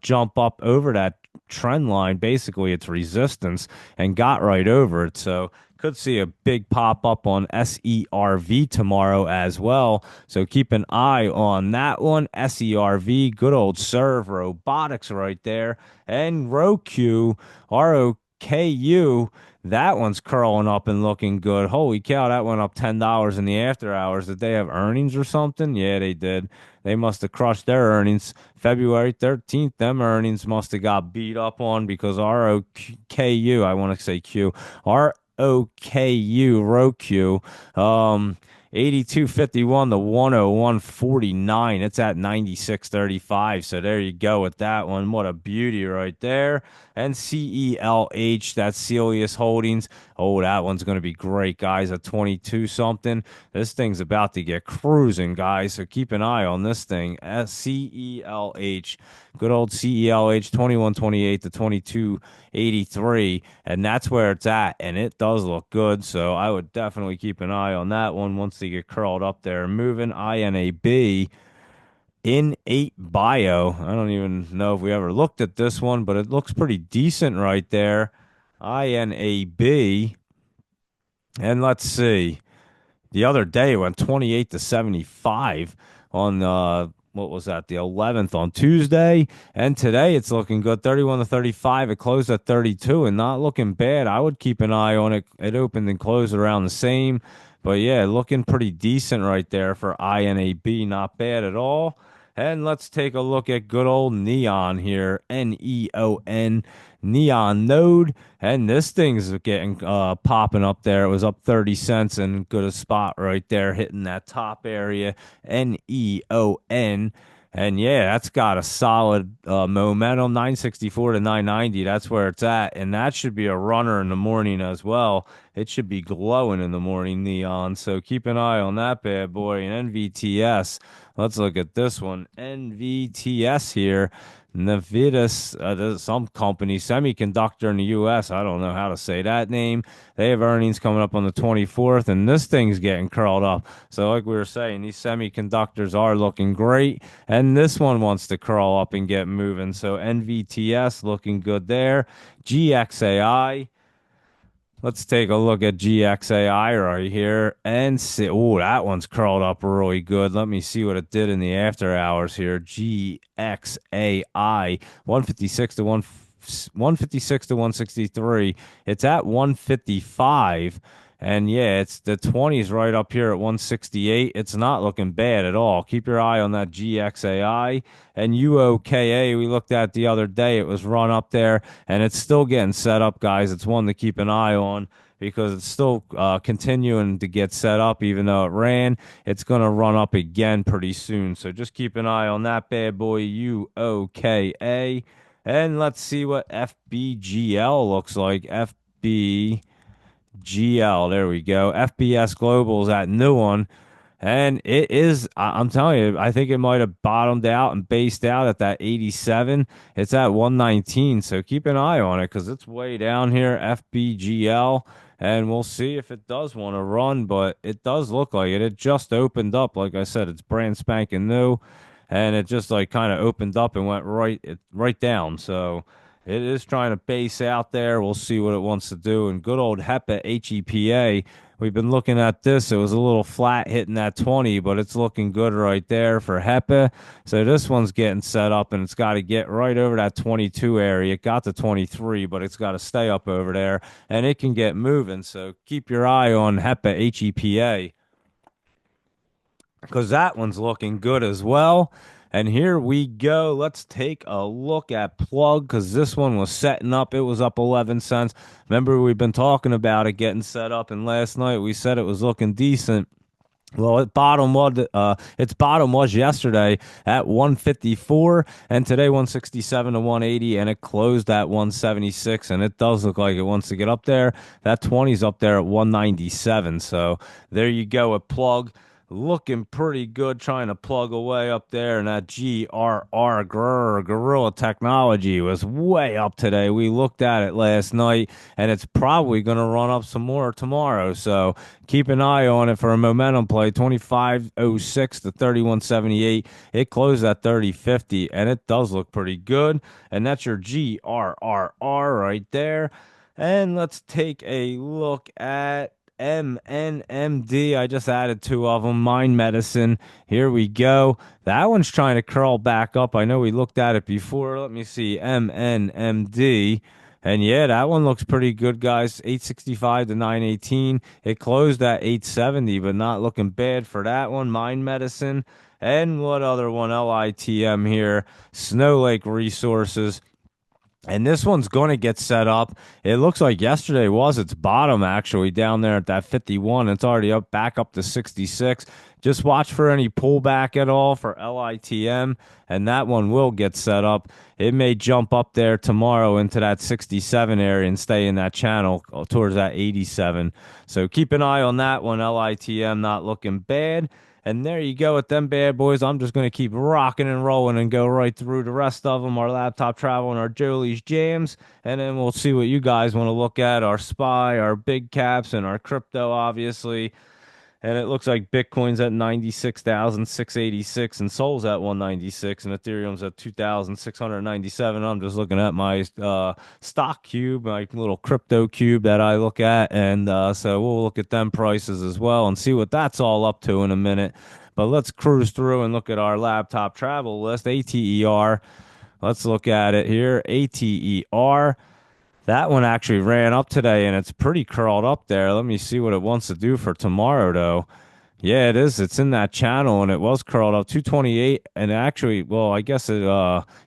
[SPEAKER 1] jump up over that trend line, basically its resistance, and got right over it. So could see a big pop up on SERV tomorrow as well. So keep an eye on that one. SERV, good old Serve Robotics right there, and Roku, ROKU. That one's curling up and looking good. Holy cow, that went up $10 in the after hours. Did they have earnings or something? Yeah, they did. They must have crushed their earnings. February 13th, them earnings must have got beat up on because ROKU, I want to say Q, ROKU, Roku, 82.51 to 101.49. It's at 96.35. So there you go with that one. What a beauty right there. And CELH, that's Celius Holdings. Oh, that one's going to be great, guys, at 22 something. This thing's about to get cruising, guys. So keep an eye on this thing. CELH, good old CELH, 21.28 to 22.83. And that's where it's at. And it does look good. So I would definitely keep an eye on that one once they get curled up there. Moving INAB. In8 Bio. I don't even know if we ever looked at this one, but it looks pretty decent right there. INAB. And let's see. The other day it went 28 to 75 on what was that? The 11th on Tuesday. And today it's looking good. 31 to 35. It closed at 32 and not looking bad. I would keep an eye on it. It opened and closed around the same. But yeah, looking pretty decent right there for INAB. Not bad at all. And let's take a look at good old Neon here. NEON, Neon Node. And this thing's getting popping up there. It was up 30 cents and good a spot right there, hitting that top area. NEON. And yeah, that's got a solid momentum, 964 to 990. That's where it's at. And that should be a runner in the morning as well. It should be glowing in the morning, Neon. So keep an eye on that bad boy. And NVTS, let's look at this one. NVTS here. Navitas, some company, semiconductor in the U.S. I don't know how to say that name. They have earnings coming up on the 24th, and this thing's getting curled up. So, like we were saying, these semiconductors are looking great, and this one wants to curl up and get moving. So, NVTS looking good there. GXAI. Let's take a look at GXAI right here and see. Oh, that one's curled up really good. Let me see what it did in the after hours here. GXAI, 156 to 1. 156 to 163. It's at 155. And yeah, it's the 20s right up here at 168. It's not looking bad at all. Keep your eye on that GXAI and UOKA we looked at the other day. It was run up there and it's still getting set up, guys. It's one to keep an eye on because it's still continuing to get set up, even though it ran. It's going to run up again pretty soon. So just keep an eye on that bad boy, UOKA. And let's see what FBGL looks like. FBGL, there we go. FBS Global's that new one. And it is, I'm telling you, I think it might have bottomed out and based out at that 87. It's at 119. So keep an eye on it because it's way down here, FBGL. And we'll see if it does want to run, but it does look like it. It just opened up. Like I said, it's brand spanking new. And it just like kind of opened up and went right down. So it is trying to base out there. We'll see what it wants to do. And good old HEPA, HEPA. We've been looking at this. It was a little flat hitting that 20, but it's looking good right there for HEPA. So this one's getting set up and it's got to get right over that 22 area. It got to 23, but it's got to stay up over there and it can get moving. So keep your eye on HEPA, HEPA because that one's looking good as well. And here we go. Let's take a look at plug because this one was setting up. It was up 11 cents. Remember, we've been talking about it getting set up, and last night we said it was looking decent. Well, its bottom was yesterday at 154, and today 167 to 180, and it closed at 176, and it does look like it wants to get up there. That 20's up there at 197, so there you go. A plug looking pretty good, trying to plug away up there, and that Gorilla Technology was way up today. We looked at it last night, and it's probably going to run up some more tomorrow, so keep an eye on it for a momentum play. 2506 to 3178. It closed at 3050, and it does look pretty good. And that's your GRRR right there. And let's take a look at MNMD. I just added two of them. Mind Medicine. Here we go. That one's trying to curl back up. I know we looked at it before. Let me see. MNMD. And yeah, that one looks pretty good, guys. 865 to 918. It closed at 870, but not looking bad for that one. Mind Medicine. And what other one? LITM here. Snow Lake Resources. And this one's going to get set up. It looks like yesterday was its bottom, actually, down there at that 51. It's already up back up to 66. Just watch for any pullback at all for LITM, and that one will get set up. It may jump up there tomorrow into that 67 area and stay in that channel towards that 87. So keep an eye on that one. LITM not looking bad. And there you go with them bad boys. I'm just going to keep rocking and rolling and go right through the rest of them, our laptop travel and our Jolie's jams. And then we'll see what you guys want to look at, our SPY, our big caps, and our crypto, obviously. And it looks like Bitcoin's at 96,686 and Sol's at 196 and Ethereum's at 2,697. I'm just looking at my stock cube, my little crypto cube that I look at. And so we'll look at them prices as well and see what that's all up to in a minute. But let's cruise through and look at our laptop travel list, ATER. Let's look at it here. ATER. That one actually ran up today and it's pretty curled up there. Let me see what it wants to do for tomorrow, though. Yeah, it is. It's in that channel and it was curled up 228 and actually, well, I guess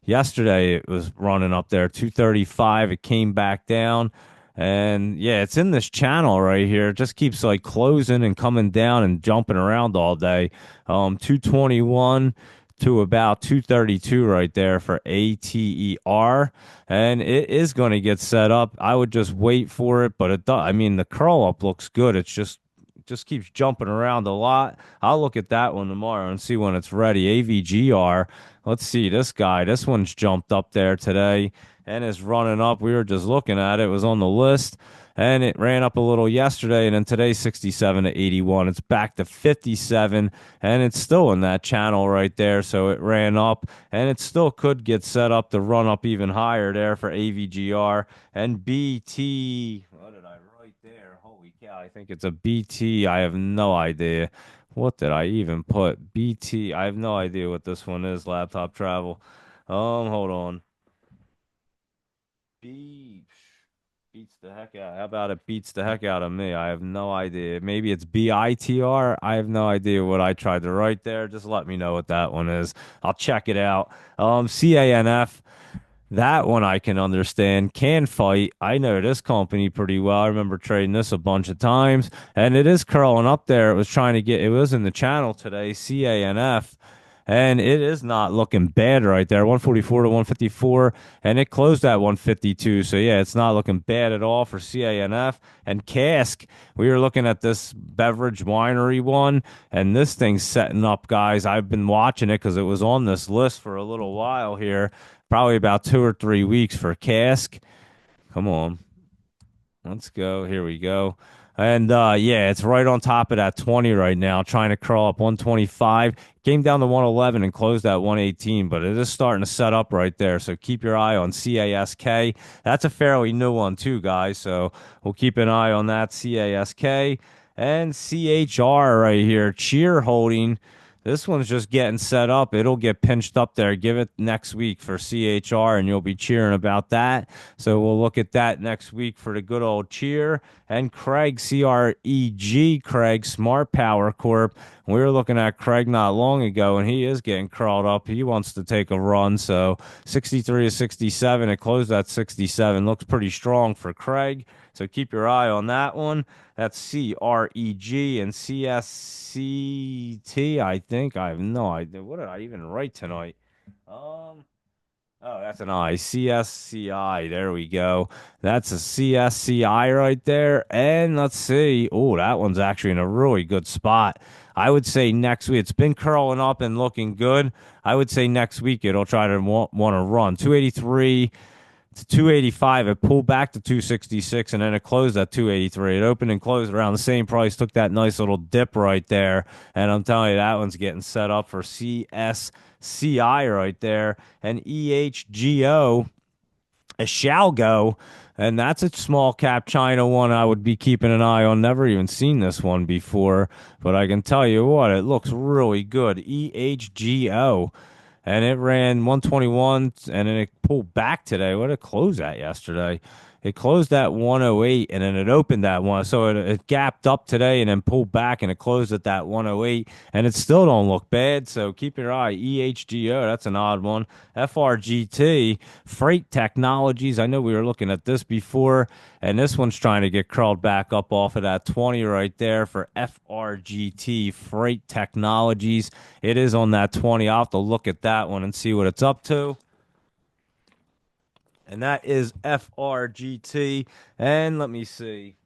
[SPEAKER 1] yesterday it was running up there 235. It came back down. And yeah, it's in this channel right here. It just keeps like closing and coming down and jumping around all day. 221 to about 232 right there for ATER, and it is going to get set up. I would just wait for it, but it does. I mean, the curl up looks good. It's just keeps jumping around a lot. I'll look at that one tomorrow and see when it's ready. AVGR. Let's see this guy. This one's jumped up there today and is running up. We were just looking at it. It was on the list and it ran up a little yesterday and then today 67 to 81. It's back to 57 and it's still in that channel right there. So it ran up and it still could get set up to run up even higher there for AVGR and BT. What did I write there? Holy cow. I think it's a BT. I have no idea. What did I even put? BT. I have no idea what this one is. Laptop travel. Hold on. beats the heck out. How about it beats the heck out of me? I have no idea. Maybe it's BITR. I have no idea what I tried to write there. Just let me know what that one is. I'll check it out. CANF. That one I can understand. Can fight. I know this company pretty well. I remember trading this a bunch of times, and it is curling up there. It was trying to get. It was in the channel today. CANF. And it is not looking bad right there. 144 to 154, and it closed at 152. So yeah, it's not looking bad at all for CANF and Cask. We were looking at this beverage winery one, and this thing's setting up, guys. I've been watching it because it was on this list for a little while here, probably about 2 or 3 weeks for Cask. Come on. Let's go. Here we go. And yeah, it's right on top of that 20 right now, trying to crawl up 125. Came down to 111 and closed at 118, but it is starting to set up right there. So keep your eye on CASK. That's a fairly new one too, guys. So we'll keep an eye on that CASK and CHR right here. Cheer Holding. This one's just getting set up. It'll get pinched up there. Give it next week for CHR, and you'll be cheering about that. So we'll look at that next week for the good old cheer. And Craig, CREG, Craig, Smart Power Corp. We were looking at Craig not long ago, and he is getting crawled up. He wants to take a run. So 63 to 67. It closed at 67. Looks pretty strong for Craig. So keep your eye on that one. That's CREG and CSCT, I think. I have no idea. What did I even write tonight? Oh, that's an I. CSCI. There we go. That's a CSCI right there. And let's see. Oh, that one's actually in a really good spot. I would say next week. It's been curling up and looking good. I would say next week it'll try to want to run. 283 to 285. It pulled back to 266, and then it closed at 283. It opened and closed around the same price, took that nice little dip right there. And I'm telling you, that one's getting set up for CSCI right there. And EHGO, it shall go. And that's a small cap China one I would be keeping an eye on. Never even seen this one before, but I can tell you what, it looks really good. EHGO. And it ran 121, and then it pulled back today. What did it close at yesterday? It closed at 108, and then it opened at one. So it gapped up today and then pulled back, and it closed at that 108, and it still don't look bad. So keep your eye. EHGO, that's an odd one. FRGT, Freight Technologies. I know we were looking at this before, and this one's trying to get crawled back up off of that 20 right there for FRGT, Freight Technologies. It is on that 20. I'll have to look at that one and see what it's up to. And that is FRGT. And let me see.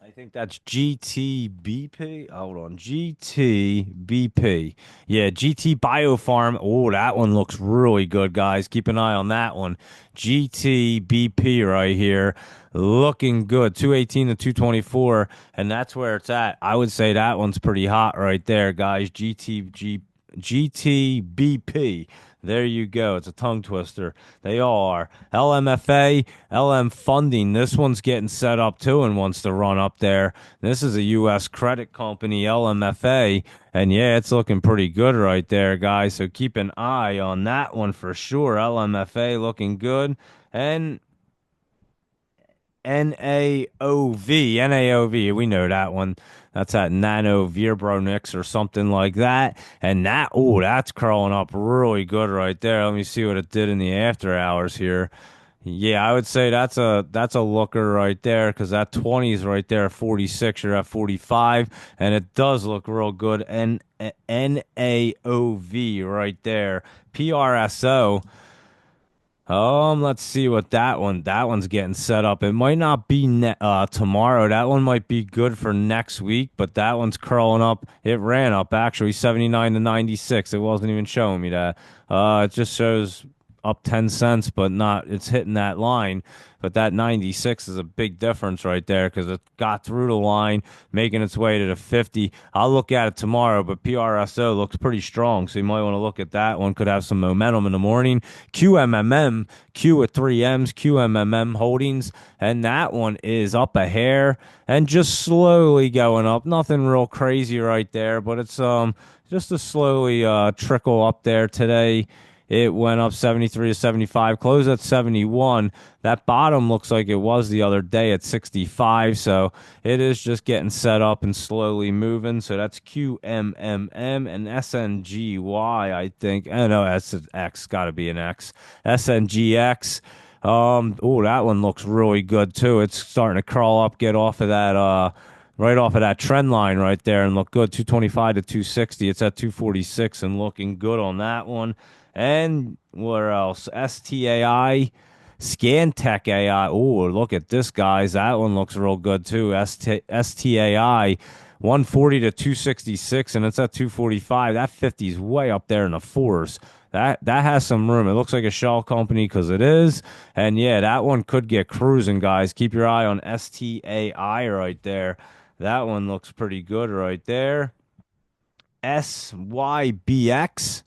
[SPEAKER 1] I think that's GTBP. Hold on. GTBP. Yeah, GT Biopharm. Oh, that one looks really good, guys. Keep an eye on that one. GTBP right here. Looking good. 218 to 224. And that's where it's at. I would say that one's pretty hot right there, guys. GTBP. There you go. It's a tongue twister. They all are. LMFA, LM Funding. This one's getting set up too and wants to run up there. This is a U.S. credit company, LMFA. And yeah, it's looking pretty good right there, guys. So keep an eye on that one for sure. LMFA looking good. And NAOV, we know that one. That's at Nano Vibronix or something like that. And that, oh, that's crawling up really good right there. Let me see what it did in the after hours here. Yeah, I would say that's a looker right there because that 20 is right there at 46. You're at 45, and it does look real good. And NAOV right there. PRSO. Let's see what that one's getting set up. It might not be tomorrow. That one might be good for next week, but that one's curling up. It ran up actually 79 to 96. It wasn't even showing me that. It just shows up 10 cents, but not, it's hitting that line. But that 96 is a big difference right there because it got through the line, making its way to the 50. I'll look at it tomorrow, but PRSO looks pretty strong, so you might want to look at that one. Could have some momentum in the morning. QMMM, Q with 3 M's, QMMM Holdings, and that one is up a hair and just slowly going up. Nothing real crazy right there, but it's just a slowly trickle up there today. It went up 73 to 75, closed at 71. That bottom looks like it was the other day at 65. So it is just getting set up and slowly moving. So that's QMMM and SNGY, I think. I know that's an X, got to be an X. SNGX. Oh, that one looks really good too. It's starting to crawl up, get off of that right off of that trend line right there and look good. 225 to 260. It's at 246 and looking good on that one. And where else? STAI, Scantech AI. Oh, look at this, guys. That one looks real good too. STAI, 140 to 266, and it's at 245. That 50 is way up there in the fours. That has some room. It looks like a shell company because it is. And yeah, that one could get cruising, guys. Keep your eye on STAI right there. That one looks pretty good right there. SYBX.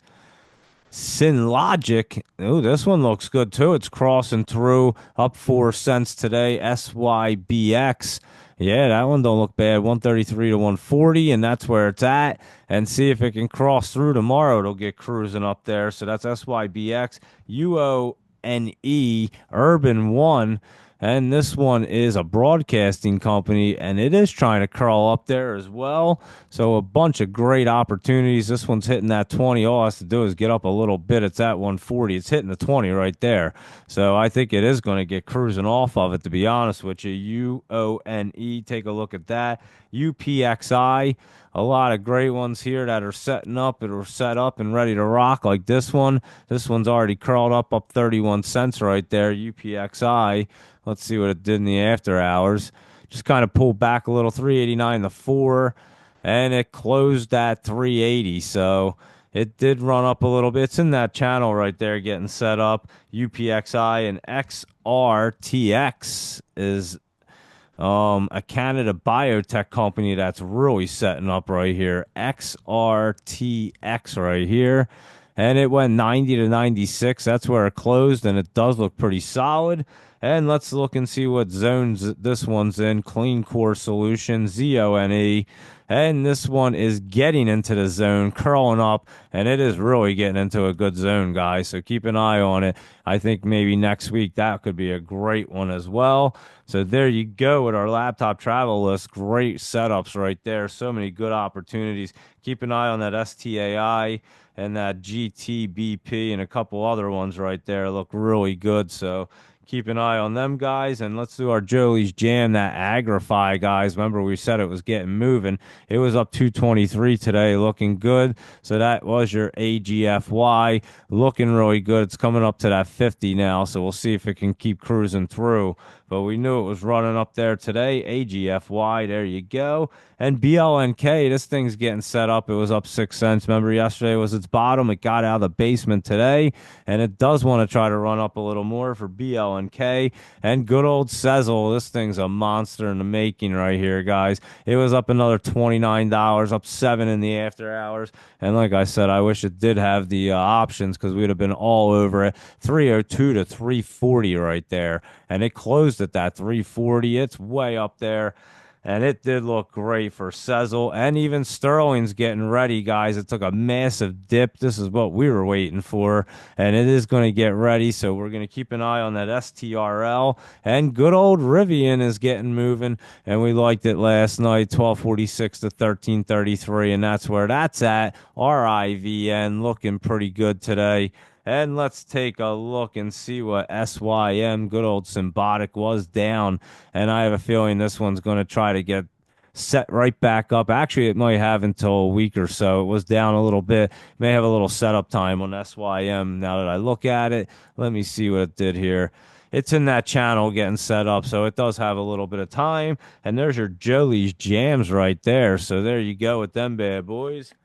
[SPEAKER 1] Synlogic. Oh, this one looks good too. It's crossing through up 4 cents today. SYBX. Yeah, that one don't look bad. 133 to 140, and that's where it's at. And see if it can cross through tomorrow. It'll get cruising up there. So that's SYBX. UONE Urban One. And this one is a broadcasting company, and it is trying to curl up there as well. So a bunch of great opportunities. This one's hitting that 20. All it has to do is get up a little bit. It's at 140. It's hitting the 20 right there. So I think it is going to get cruising off of it, to be honest with you. UONE, take a look at that. UPXI, a lot of great ones here that are setting up. That are set up and ready to rock like this one. This one's already curled up 31 cents right there. UPXI. Let's see what it did in the after hours. Just kind of pulled back a little, 389 to 4, and it closed at 380. So it did run up a little bit. It's in that channel right there getting set up. UPXI and XRTX is a Canada biotech company that's really setting up right here. XRTX right here. And it went 90 to 96. That's where it closed, and it does look pretty solid. And let's look and see what zones this one's in. Clean Core Solutions, ZONE. And this one is getting into the zone, curling up, and it is really getting into a good zone, guys. So keep an eye on it. I think maybe next week that could be a great one as well. So there you go with our laptop travel list. Great setups right there. So many good opportunities. Keep an eye on that STAI and that GTBP and a couple other ones right there. Look really good. So keep an eye on them, guys. And let's do our Jolie's Jam, that Agrify, guys. Remember, we said it was getting moving. It was up 223 today, looking good. So that was your AGFY, looking really good. It's coming up to that 50 now. So we'll see if it can keep cruising through. But we knew it was running up there today. AGFY, there you go. And BLNK, this thing's getting set up. It was up 6 cents. Remember, yesterday was its bottom. It got out of the basement today, and it does want to try to run up a little more for BLNK. And good old Sezzle, this thing's a monster in the making right here, guys. It was up another $29, up 7 in the after hours. And like I said, I wish it did have the options because we would have been all over it. 302 to 340 right there. And it closed at that 340. It's way up there. And it did look great for Sezzle. And even Sterling's getting ready, guys. It took a massive dip. This is what we were waiting for. And it is going to get ready. So we're going to keep an eye on that STRL. And good old Rivian is getting moving. And we liked it last night, 1246 to 1333. And that's where that's at. RIVN looking pretty good today. And let's take a look and see what SYM, good old Symbotic, was down. And I have a feeling this one's going to try to get set right back up. Actually, it might have until a week or so. It was down a little bit. May have a little setup time on SYM now that I look at it. Let me see what it did here. It's in that channel getting set up, so it does have a little bit of time. And there's your Jolie's Jams right there. So there you go with them bad boys.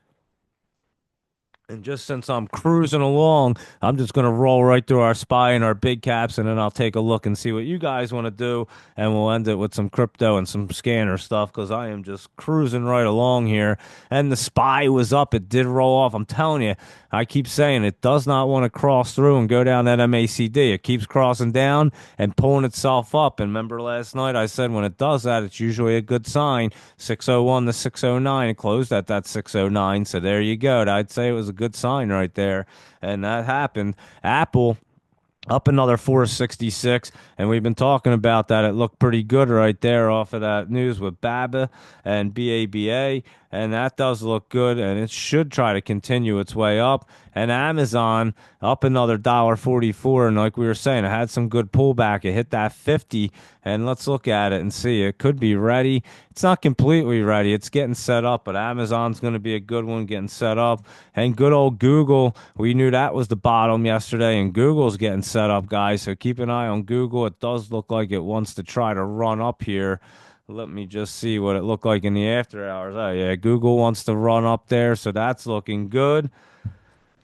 [SPEAKER 1] And just since I'm cruising along, I'm just going to roll right through our SPY and our big caps, and then I'll take a look and see what you guys want to do. And we'll end it with some crypto and some scanner stuff because I am just cruising right along here. And the SPY was up. It did roll off. I'm telling you, I keep saying it does not want to cross through and go down that MACD. It keeps crossing down and pulling itself up. And remember last night I said when it does that, it's usually a good sign. 601 to 609. It closed at that 609. So there you go. I'd say it was a good sign right there. And that happened. Apple up another 466, and we've been talking about that. It looked pretty good right there off of that news with BABA and BABA, and that does look good, and it should try to continue its way up. And Amazon up another $1.44, and like we were saying, it had some good pullback. It hit that 50, and let's look at it and see. It could be ready. It's not completely ready. It's getting set up, but Amazon's going to be a good one getting set up. And good old Google, we knew that was the bottom yesterday, and Google's getting set up, guys. So keep an eye on Google. It does look like it wants to try to run up here. Let me just see what it looked like in the after hours. Oh, yeah, Google wants to run up there, so that's looking good.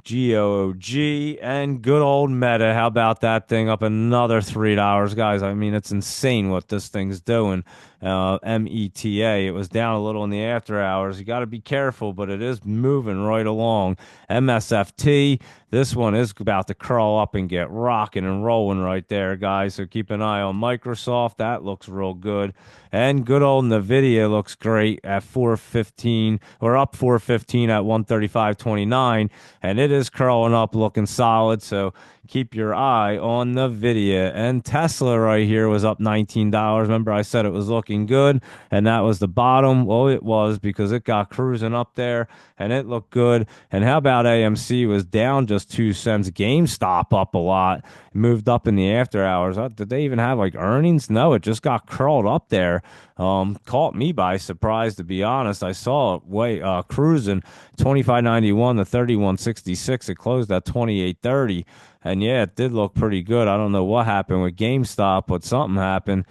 [SPEAKER 1] GOOG and good old Meta. How about that thing up another $3, guys? I mean, it's insane what this thing's doing. META. It was down a little in the after hours. You got to be careful, but it is moving right along. MSFT. This one is about to curl up and get rocking and rolling right there, guys. So keep an eye on Microsoft. That looks real good. And good old Nvidia looks great at 415 or up 415 at 135.29. And it is curling up looking solid. So keep your eye on Nvidia. And Tesla right here was up $19. Remember, I said it was looking good, and that was the bottom. Well, it was because it got cruising up there, and it looked good. And how about AMC was down just 2 cents? GameStop up a lot. It moved up in the after hours. Did they even have like earnings? No, it just got curled up there. Caught me by surprise, to be honest. I saw it cruising 25.91 to 31.66. It closed at 28.30. And yeah, it did look pretty good. I don't know what happened with GameStop, but something happened.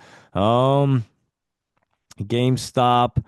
[SPEAKER 1] GameStop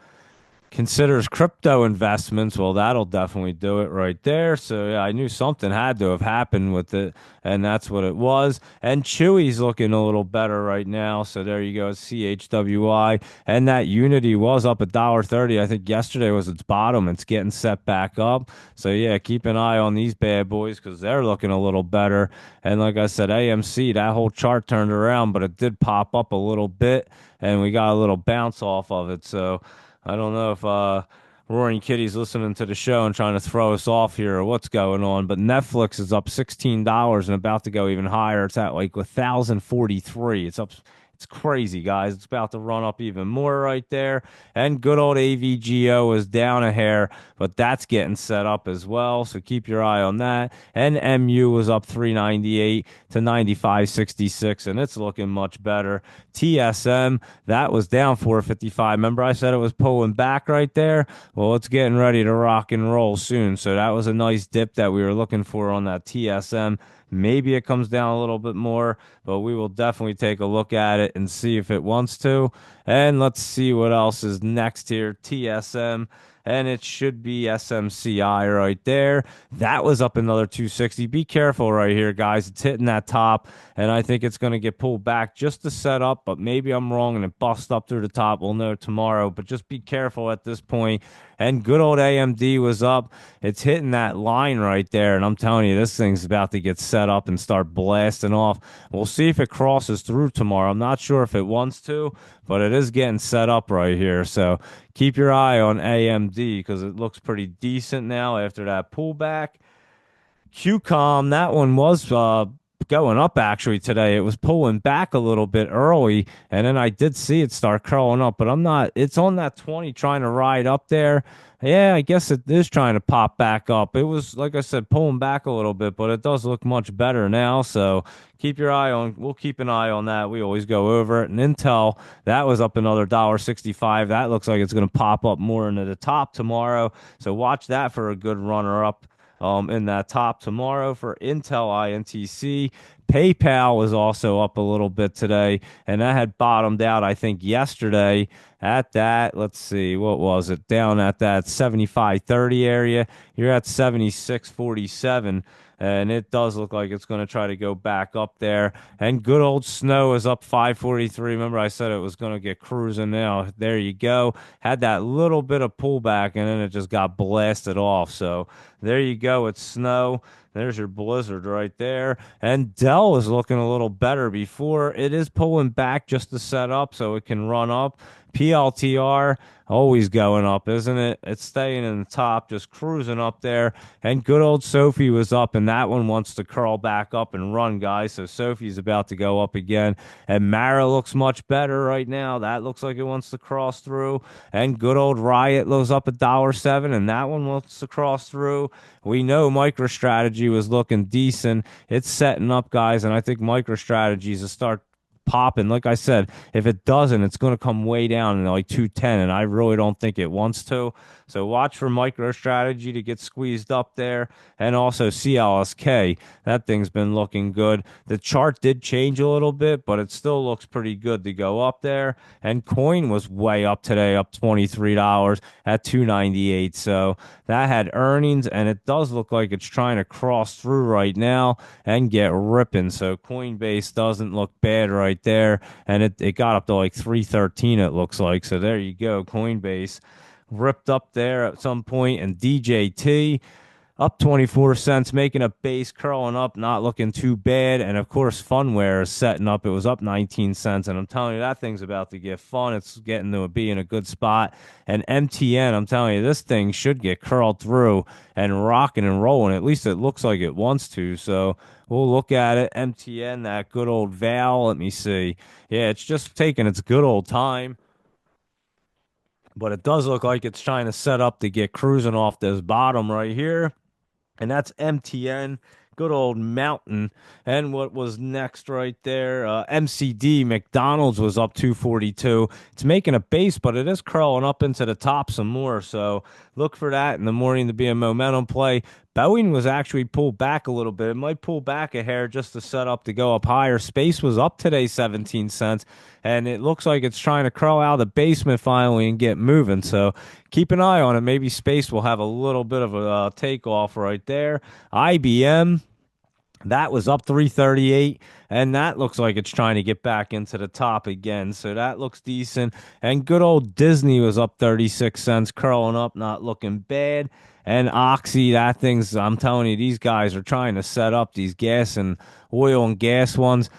[SPEAKER 1] considers crypto investments. Well, that'll definitely do it right there. So yeah, I knew something had to have happened with it, and that's what it was. And Chewy's looking a little better right now. So there you go, CHWI. And that Unity was up $1.30. I think yesterday was its bottom. It's getting set back up. So yeah, keep an eye on these bad boys because they're looking a little better. And like I said, AMC, that whole chart turned around, but it did pop up a little bit, and we got a little bounce off of it. So I don't know if Roaring Kitty's listening to the show and trying to throw us off here or what's going on, but Netflix is up $16 and about to go even higher. It's at like 1,043. It's up. It's crazy, guys. It's about to run up even more right there. And good old AVGO is down a hair, but that's getting set up as well. So keep your eye on that. And MU was up 398 to 95.66, and it's looking much better. TSM, that was down 455. Remember, I said it was pulling back right there? Well, it's getting ready to rock and roll soon. So that was a nice dip that we were looking for on that TSM. Maybe it comes down a little bit more, but we will definitely take a look at it and see if it wants to. And let's see what else is next here. TSM, and it should be SMCI right there. That was up another 260. Be careful right here, guys. It's hitting that top, and I think it's going to get pulled back just to set up, but maybe I'm wrong and it busts up through the top. We'll know tomorrow, but just be careful at this point. And good old AMD was up. It's hitting that line right there, and I'm telling you, this thing's about to get set up and start blasting off. We'll see if it crosses through tomorrow. I'm not sure if it wants to, but it is getting set up right here. So keep your eye on AMD because it looks pretty decent now after that pullback. QCOM, that one was going up actually today. It was pulling back a little bit early, and then I did see it start curling up, but I'm not, it's on that 20 trying to ride up there. Yeah, I guess it is trying to pop back up. It was, like I said, pulling back a little bit, but it does look much better now. So keep your eye on, we'll keep an eye on that. We always go over it. And Intel, that was up another $1.65. That looks like it's going to pop up more into the top tomorrow. So watch that for a good runner up in that top tomorrow for Intel INTC. PayPal was also up a little bit today, and that had bottomed out, I think, yesterday at that. Let's see, what was it? Down at that 75.30 area. You're at 76.47. And it does look like it's going to try to go back up there. And good old Snow is up 543. Remember, I said it was going to get cruising now. There you go. Had that little bit of pullback, and then it just got blasted off. So there you go. It's Snow. There's your blizzard right there. And Dell was looking a little better before. It is pulling back just to set up so it can run up. PLTR always going up, isn't it? It's staying in the top, just cruising up there. And good old Sophie was up, and that one wants to curl back up and run, guys. So Sophie's about to go up again. And Mara looks much better right now. That looks like it wants to cross through. And good old Riot goes up $1.07, and that one wants to cross through. We know MicroStrategy was looking decent. It's setting up, guys, and I think MicroStrategy is to start popping. Like I said, if it doesn't, it's going to come way down in like 210, and I really don't think it wants to. So watch for MicroStrategy to get squeezed up there, and also CLSK. That thing's been looking good. The chart did change a little bit, but it still looks pretty good to go up there. And Coin was way up today, up $23 at 298. So that had earnings, and it does look like it's trying to cross through right now and get ripping. So Coinbase doesn't look bad right there, and it got up to like 313, it looks like. So there you go, Coinbase ripped up there at some point, and DJT up 24 cents, making a base, curling up, not looking too bad. And of course, Funware is setting up. It was up 19 cents. And I'm telling you, that thing's about to get fun. It's getting to be in a good spot. And MTN, I'm telling you, this thing should get curled through and rocking and rolling. At least it looks like it wants to. So we'll look at it. MTN, that good old Val. Let me see. Yeah, it's just taking its good old time. But it does look like it's trying to set up to get cruising off this bottom right here, and that's MTN, good old Mountain. And what was next right there? MCD, McDonald's was up 242. It's making a base, but it is curling up into the top some more. So look for that in the morning to be a momentum play. Boeing was actually pulled back a little bit. It might pull back a hair just to set up to go up higher. Space was up today 17 cents, and it looks like it's trying to curl out of the basement finally and get moving. So keep an eye on it. Maybe Space will have a little bit of a takeoff right there. IBM, that was up 338, and that looks like it's trying to get back into the top again. So that looks decent. And good old Disney was up 36 cents, curling up, not looking bad. And Oxy, that thing's, I'm telling you, these guys are trying to set up these gas and oil and gas ones.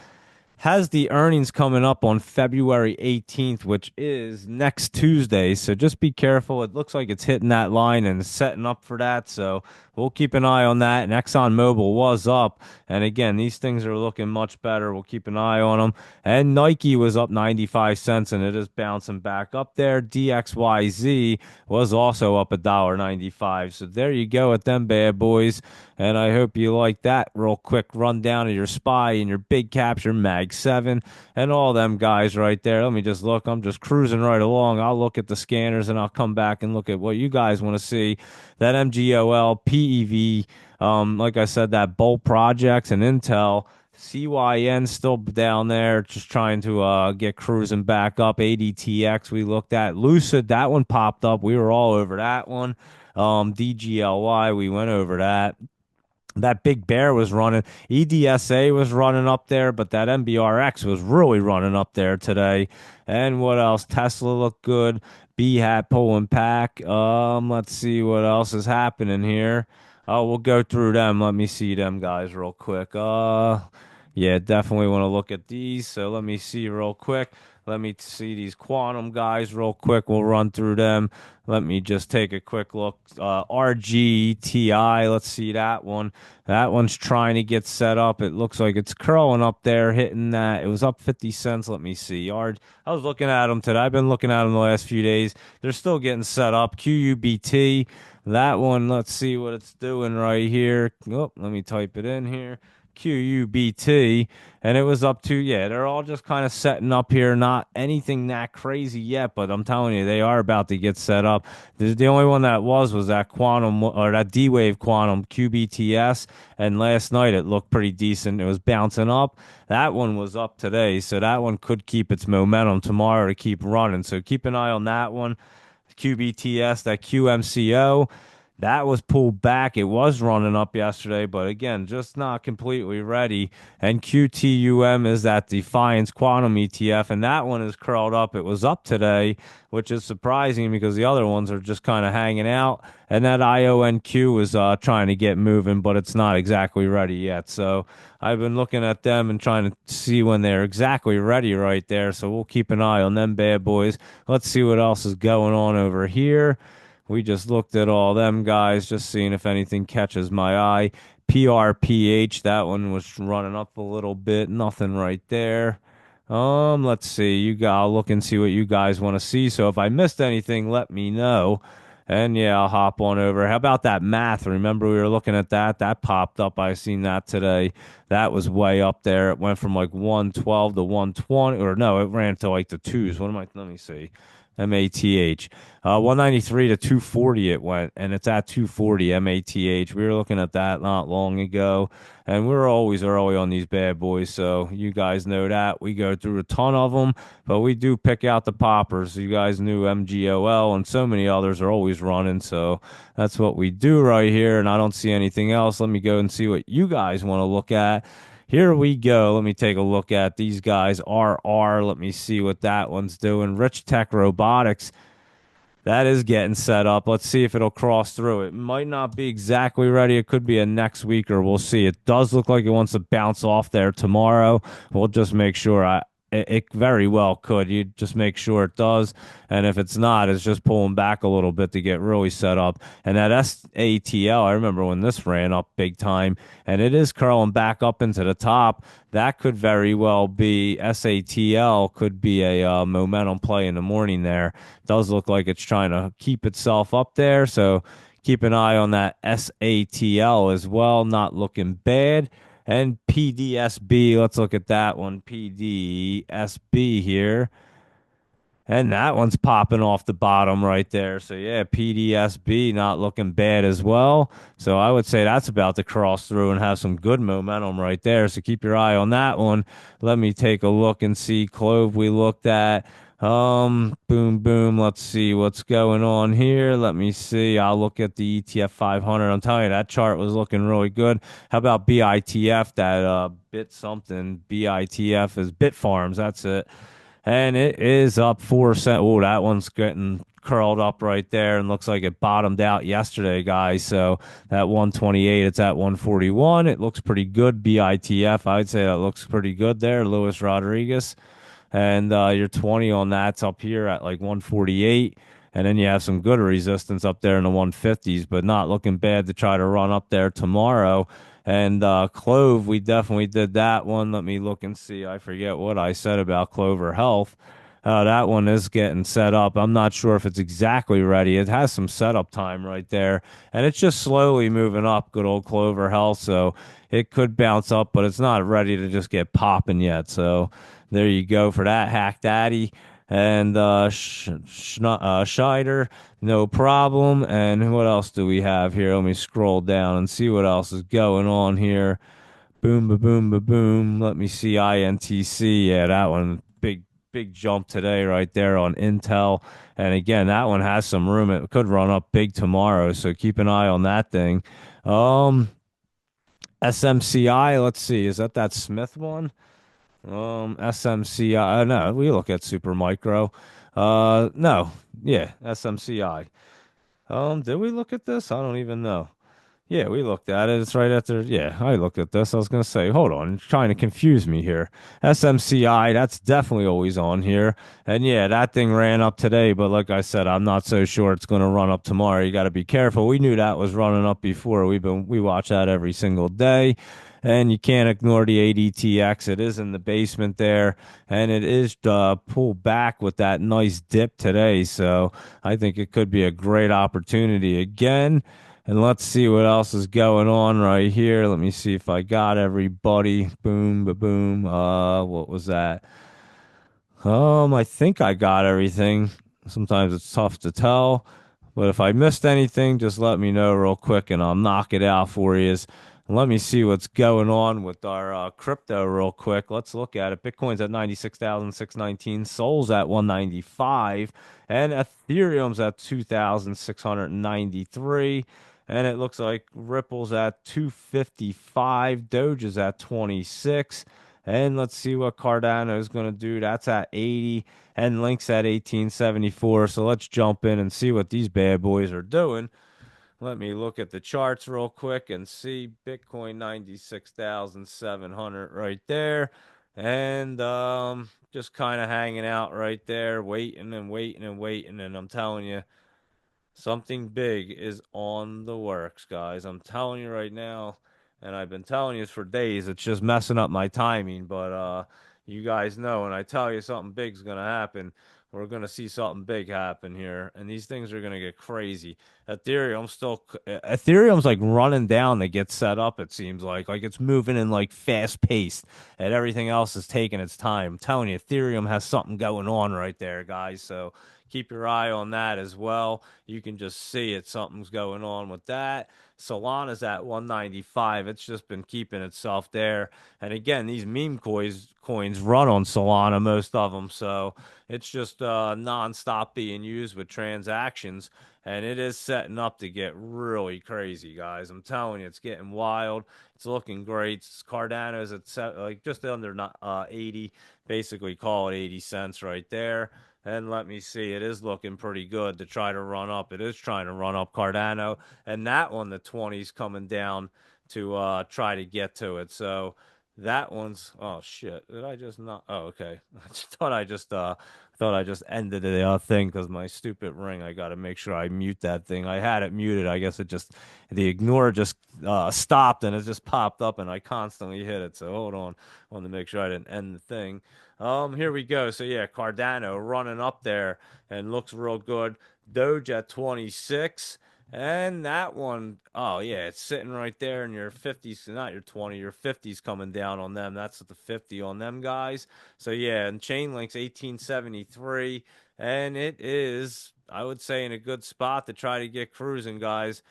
[SPEAKER 1] Has the earnings coming up on February 18th, which is next Tuesday. So just be careful. It looks like it's hitting that line and setting up for that. So we'll keep an eye on that. And ExxonMobil was up. And again, these things are looking much better. We'll keep an eye on them. And Nike was up 95 cents, and it is bouncing back up there. DXYZ was also up $1.95. So there you go with them bad boys. And I hope you like that real quick rundown of your SPY and your big capture Mag 7 and all them guys right there. Let me just look. I'm just cruising right along. I'll look at the scanners and I'll come back and look at what you guys want to see. That MGOL, PEV, like I said, that Bolt Projects and Intel. CYN still down there, just trying to get cruising back up. ADTX we looked at. Lucid, that one popped up. We were all over that one. DGLY, we went over that. That Big Bear was running. EDSA was running up there, but that MBRX was really running up there today. And what else? Tesla looked good. B-Hat pulling pack. Let's see what else is happening here. We'll go through them. Let me see them guys real quick. Yeah, definitely want to look at these. So let me see real quick. Let me see these quantum guys real quick. We'll run through them. Let me just take a quick look. RGTI, let's see that one. That one's trying to get set up. It looks like it's curling up there, hitting that. It was up 50 cents. Let me see. I was looking at them today. I've been looking at them the last few days. They're still getting set up. QUBT, that one, let's see what it's doing right here. Oh, let me type it in here. QUBT, and it was up to, yeah, they're all just kind of setting up here, not anything that crazy yet, but I'm telling you, they are about to get set up. The only one that was that quantum, or that D-Wave quantum QBTS, and last night it looked pretty decent. It was bouncing up. That one was up today, so that one could keep its momentum tomorrow to keep running, so keep an eye on that one. QBTS, that QMCO. That was pulled back. It was running up yesterday, but again, just not completely ready. And QTUM is that Defiance Quantum ETF, and that one is curled up. It was up today, which is surprising because the other ones are just kind of hanging out. And that IONQ is trying to get moving, but it's not exactly ready yet. So I've been looking at them and trying to see when they're exactly ready right there. So we'll keep an eye on them bad boys. Let's see what else is going on over here. We just looked at all them guys, just seeing if anything catches my eye. PRPH, that one was running up a little bit. Nothing right there. Let's see. I'll look and see what you guys want to see. So if I missed anything, let me know. And yeah, I'll hop on over. How about that math? Remember we were looking at that? That popped up. I seen that today. That was way up there. It went from like 112 to 120, or no, it ran to like the twos. What am I? Let me see. MATH. 193 to 240 it went, and it's at 240 MATH. We were looking at that not long ago, and we're always early on these bad boys, so you guys know that. We go through a ton of them, but we do pick out the poppers. You guys knew MGOL and so many others are always running, so that's what we do right here, and I don't see anything else. Let me go and see what you guys want to look at. Here we go. Let me take a look at these guys. RR. Let me see what that one's doing. Rich Tech Robotics. That is getting set up. Let's see if it'll cross through. It might not be exactly ready. It could be a next week, or we'll see. It does look like it wants to bounce off there tomorrow. We'll just make sure. It very well could. You just make sure it does. And if it's not, it's just pulling back a little bit to get really set up. And that SATL, I remember when this ran up big time, and it is curling back up into the top. That could very well be SATL, could be a momentum play in the morning there. Does look like it's trying to keep itself up there. So keep an eye on that SATL as well. Not looking bad. And PDSB, let's look at that one. PDSB here. And that one's popping off the bottom right there. So yeah, PDSB not looking bad as well. So I would say that's about to cross through and have some good momentum right there. So keep your eye on that one. Let me take a look and see. Clove we looked at. Boom, boom. Let's see what's going on here. Let me see. I'll look at the ETF 500. I'm telling you, that chart was looking really good. How about BITF? That bit something. BITF is Bit Farms. That's it. And it is up 4 cents. Oh, that one's getting curled up right there and looks like it bottomed out yesterday, guys. So that 128, it's at 141. It looks pretty good. BITF, I'd say that looks pretty good there. Luis Rodriguez. And your 20 on that's up here at like 148. And then you have some good resistance up there in the 150s, but not looking bad to try to run up there tomorrow. And Clove, we definitely did that one. Let me look and see. I forget what I said about Clover Health. That one is getting set up. I'm not sure if it's exactly ready. It has some setup time right there, and it's just slowly moving up. Good old Clover Health. So it could bounce up, but it's not ready to just get popping yet. So there you go for that, Hack Daddy. And Scheider, no problem. And what else do we have here? Let me scroll down and see what else is going on here. Boom, ba boom, ba boom. Let me see INTC. Yeah, that one, big jump today right there on Intel. And again, that one has some room. It could run up big tomorrow, so keep an eye on that thing. SMCI, let's see. Is that Smith one? SMCI. No, we look at Super Micro. No. Yeah, SMCI. Did we look at this? I don't even know. Yeah, we looked at it. It's right after. Yeah, I looked at this. I was going to say, hold on, it's trying to confuse me here. SMCI, that's definitely always on here. And yeah, that thing ran up today, but like I said, I'm not so sure it's going to run up tomorrow. You got to be careful. We knew that was running up before. We watch that every single day. And you can't ignore the ADTX. It is in the basement there, and it is pulled back with that nice dip today. So I think it could be a great opportunity again. And let's see what else is going on right here. Let me see if I got everybody. Boom, ba boom. What was that? I think I got everything. Sometimes it's tough to tell, but if I missed anything, just let me know real quick and I'll knock it out for you. Let me see what's going on with our crypto real quick. Let's look at it. Bitcoin's at 96,619, Sol's at 195, and Ethereum's at 2,693. And it looks like Ripple's at 255, Doge is at 26. And let's see what Cardano is going to do. That's at 80, and Link's at 1874. So let's jump in and see what these bad boys are doing. Let me look at the charts real quick and see Bitcoin 96,700 right there. And just kind of hanging out right there, waiting and waiting and waiting. And I'm telling you, something big is on the works, guys. I'm telling you right now, and I've been telling you this for days. It's just messing up my timing, but you guys know, and I tell you something big's gonna happen. We're gonna see something big happen here, and these things are gonna get crazy. Ethereum's like running down to get set up. It seems like it's moving in like fast paced, and everything else is taking its time. I'm telling you, Ethereum has something going on right there, guys. So keep your eye on that as well. You can just see it. Something's going on with that. Solana's at 195. It's just been keeping itself there. And again, these meme coins run on Solana, most of them. So it's just nonstop being used with transactions. And it is setting up to get really crazy, guys. I'm telling you, it's getting wild. It's looking great. Cardano's at like just under 80, basically call it 80 cents right there. And let me see, it is looking pretty good to try to run up. It is trying to run up Cardano. And that one, the 20's coming down to try to get to it. So that one's, oh shit. Did I just not? Oh, okay. I just thought I just ended the thing because my stupid ring. I got to make sure I mute that thing. I had it muted. I guess the ignore just stopped and it just popped up and I constantly hit it. So hold on. I wanted to make sure I didn't end the thing. Here we go. So yeah, Cardano running up there and looks real good. Doge at 26. And that one, oh yeah, it's sitting right there in your 50s, not your 20, your 50s coming down on them. That's at the 50 on them guys. So yeah, and Chainlink's 1873, and it is, I would say, in a good spot to try to get cruising, guys.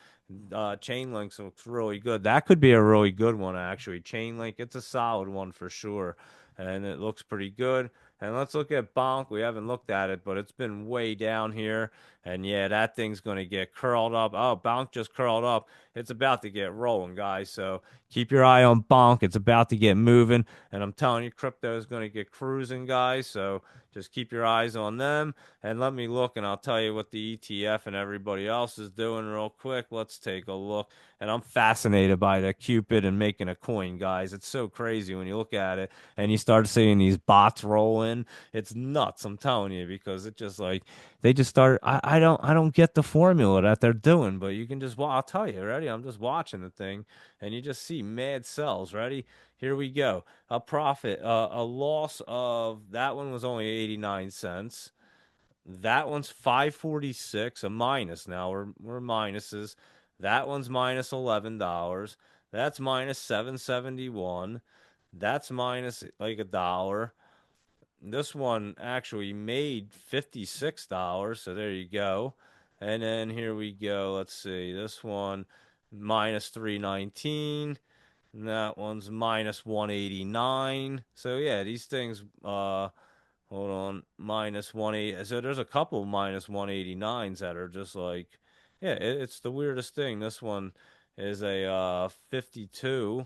[SPEAKER 1] Chainlink looks really good. That could be a really good one, actually. Chainlink, it's a solid one for sure, and it looks pretty good. And let's look at Bonk. We haven't looked at it, but it's been way down here. And yeah, that thing's going to get curled up. Oh, Bonk just curled up. It's about to get rolling, guys. So keep your eye on Bonk. It's about to get moving. And I'm telling you, crypto is going to get cruising, guys. So just keep your eyes on them. And let me look, and I'll tell you what the ETF and everybody else is doing real quick. Let's take a look. And I'm fascinated by the Cupid and making a coin, guys. It's so crazy when you look at it and you start seeing these bots roll in. It's nuts, I'm telling you, because it just like they just start. I don't get the formula that they're doing, but you can just. Well, I'll tell you. Ready? I'm just watching the thing, and you just see mad sells. Ready? Here we go. A profit, a loss of that one was only 89 cents. That one's 546, a minus. Now we're minuses. That one's minus $11. That's minus 771. That's minus like a dollar. This one actually made $56, so there you go. And then here we go. Let's see. This one minus 319. And that one's minus 189. So yeah, these things hold on, minus 180. So there's a couple minus 189s that are just like yeah, it's the weirdest thing. This one is a 52.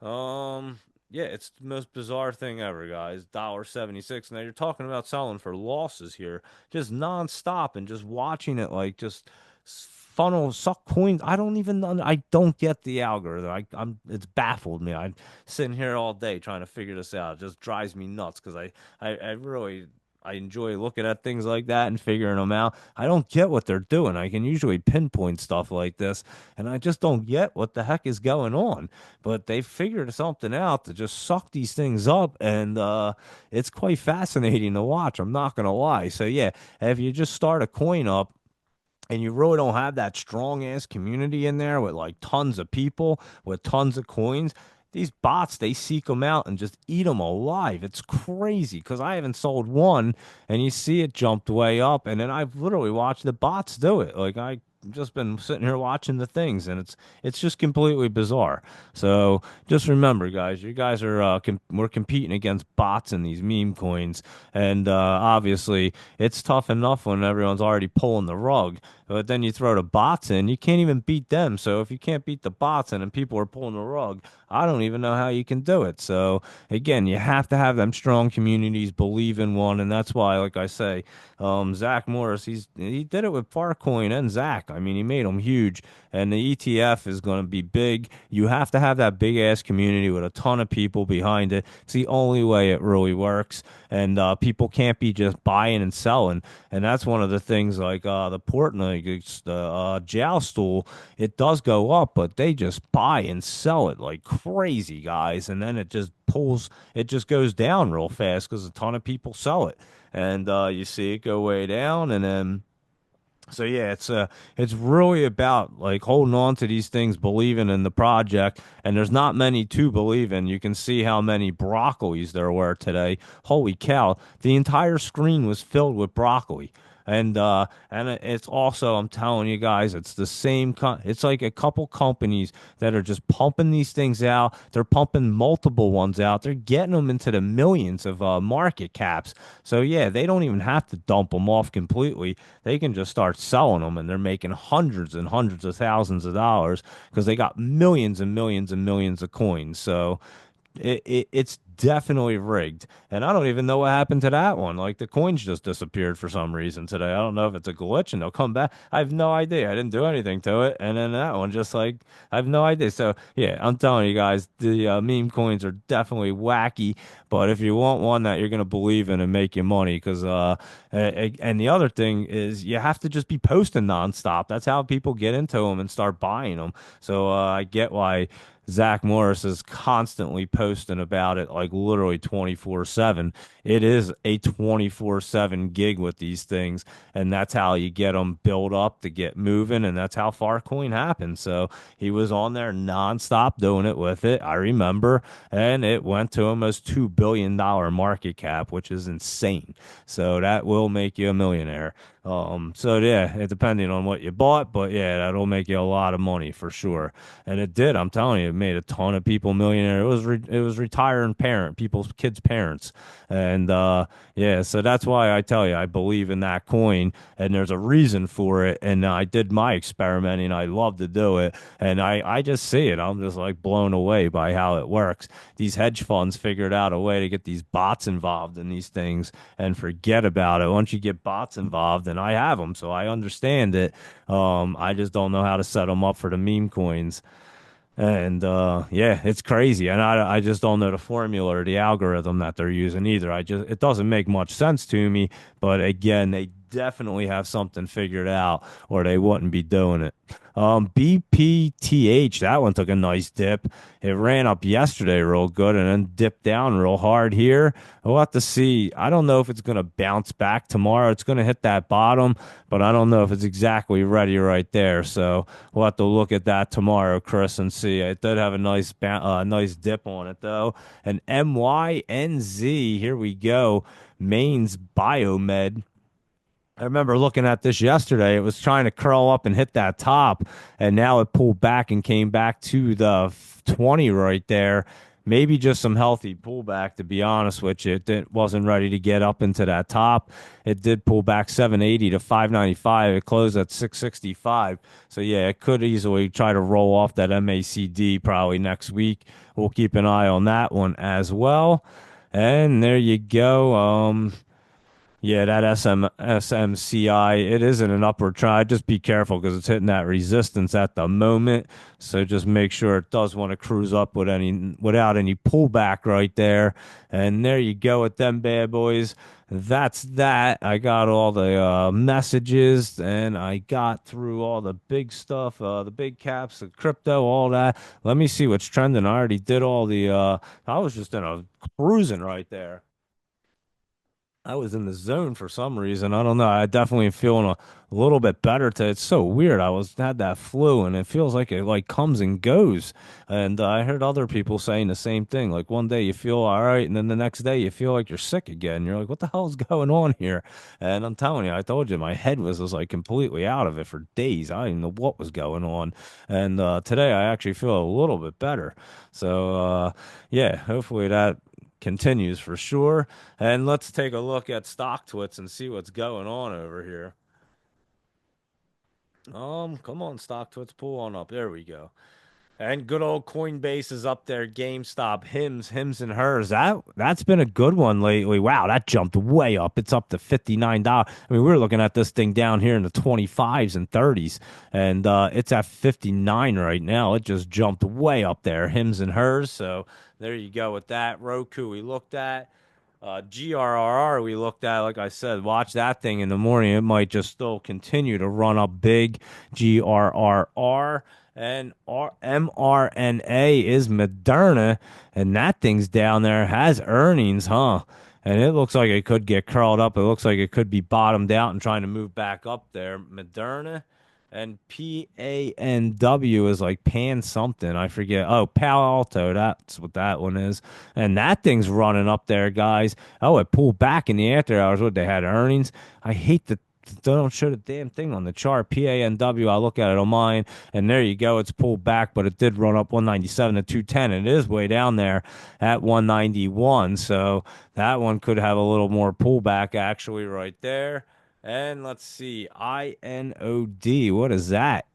[SPEAKER 1] Um, yeah, it's the most bizarre thing ever, guys. $1.76. Now you're talking about selling for losses here, just nonstop, and just watching it like just funnel suck coins. I don't even I don't get the algorithm. It's baffled me. I'm sitting here all day trying to figure this out. It just drives me nuts because I really I enjoy looking at things like that and figuring them out. I don't get what they're doing. I can usually pinpoint stuff like this, and I just don't get what the heck is going on. But they figured something out to just suck these things up, and it's quite fascinating to watch. I'm not gonna lie. So yeah, if you just start a coin up and you really don't have that strong ass community in there with like tons of people with tons of coins, these bots they seek them out and just eat them alive. It's crazy because I haven't sold one, and you see it jumped way up, and then I've literally watched the bots do it. Like just been sitting here watching the things, and it's just completely bizarre. So just remember, guys, you guys are we're competing against bots and these meme coins, and obviously it's tough enough when everyone's already pulling the rug. But then you throw the bots in, you can't even beat them. So if you can't beat the bots and people are pulling the rug, I don't even know how you can do it. So again, you have to have them strong communities, believe in one, and that's why, like I say, Zach Morris, he did it with Farcoin and Zach. I mean, he made them huge, and the ETF is going to be big. You have to have that big ass community with a ton of people behind it. It's the only way it really works, and people can't be just buying and selling. And that's one of the things like the Portnoy, the joust stool, it does go up, but they just buy and sell it like crazy, guys. And then it just goes down real fast because a ton of people sell it. And you see it go way down, and then so yeah, it's really about like holding on to these things, believing in the project, and there's not many to believe in. You can see how many broccolis there were today. Holy cow, the entire screen was filled with broccoli. It's also, I'm telling you guys, it's the same it's like a couple companies that are just pumping these things out. They're pumping multiple ones out. They're getting them into the millions of market caps. So yeah, they don't even have to dump them off completely. They can just start selling them, and they're making hundreds and hundreds of thousands of dollars because they got millions and millions and millions of coins. So it's definitely rigged. And I don't even know what happened to that one. Like the coins just disappeared for some reason today. I don't know if it's a glitch and they'll come back. I have no idea. I didn't do anything to it. And then that one just like, I have no idea. So yeah, I'm telling you guys, the meme coins are definitely wacky. But if you want one that you're going to believe in and make you money, because and the other thing is you have to just be posting nonstop. That's how people get into them and start buying them. So I get why Zach Morris is constantly posting about it, like literally 24/7. It is a 24/7 gig with these things, and that's how you get them built up to get moving, and that's how Farcoin happened. So he was on there nonstop doing it with it. I remember, and it went to almost $2 billion market cap, which is insane. So that will make you a millionaire. So yeah, it depending on what you bought, but yeah, that'll make you a lot of money for sure. And it did. I'm telling you, it made a ton of people millionaire. It was retiring people's kids' parents, and yeah. So that's why I tell you, I believe in that coin, and there's a reason for it. And I did my experimenting. I love to do it, and I just see it. I'm just like blown away by how it works. These hedge funds figured out a way to get these bots involved in these things, and forget about it. Once you get bots involved, and I have them, so I understand it. I just don't know how to set them up for the meme coins. And yeah, it's crazy. And I just don't know the formula or the algorithm that they're using either. It doesn't make much sense to me. But again, they definitely have something figured out or they wouldn't be doing it. BPTH, that one took a nice dip. It ran up yesterday real good and then dipped down real hard here. We'll have to see. I don't know if it's going to bounce back tomorrow. It's going to hit that bottom, but I don't know if it's exactly ready right there. So we'll have to look at that tomorrow, Chris, and see. It did have a nice dip on it though. And MYNZ, here we go. Maine's Biomed. I remember looking at this yesterday. It was trying to curl up and hit that top, and now it pulled back and came back to the 20 right there. Maybe just some healthy pullback, to be honest with you. It wasn't ready to get up into that top. It did pull back 780 to 595. It closed at 665. So, yeah, it could easily try to roll off that MACD probably next week. We'll keep an eye on that one as well. And there you go. Yeah, that SMCI, it is in an upward trend. Just be careful because it's hitting that resistance at the moment. So just make sure it does want to cruise up without any pullback right there. And there you go with them bad boys. That's that. I got all the messages and I got through all the big stuff, the big caps, the crypto, all that. Let me see what's trending. I already did all the I was just in a cruising right there. I was in the zone for some reason. I don't know. I definitely am feeling a little bit better today. It's so weird. I was had that flu and it feels like it like comes and goes. And I heard other people saying the same thing. Like one day you feel all right, and then the next day you feel like you're sick again. You're like, what the hell's going on here? And I'm telling you, I told you my head was like completely out of it for days. I didn't know what was going on. And today I actually feel a little bit better. So yeah, hopefully that continues for sure. And let's take a look at stock twits and see what's going on over here. Come on, stock twits, pull on up. There we go. And good old Coinbase is up there. GameStop, hims and hers. That's been a good one lately. Wow, that jumped way up. It's up to $59. I mean, we were looking at this thing down here in the 25s and 30s, and it's at 59 right now. It just jumped way up there. Hims and hers. So there you go with that. Roku, we looked at. GRRR we looked at, like I said, watch that thing in the morning. It might just still continue to run up big. GRRR and mRNA is Moderna, and that thing's down there, has earnings, huh? And it looks like it could get curled up. It looks like it could be bottomed out and trying to move back up there. Moderna and PANW is like Pan something. I forget. Oh, Palo Alto. That's what that one is. And that thing's running up there, guys. Oh, it pulled back in the after hours. What they had earnings. I hate that they don't show the damn thing on the chart. PANW. I look at it on mine, and there you go. It's pulled back, but it did run up 197 to 210. And it is way down there at 191. So that one could have a little more pullback actually right there. And let's see, INOD. What is that?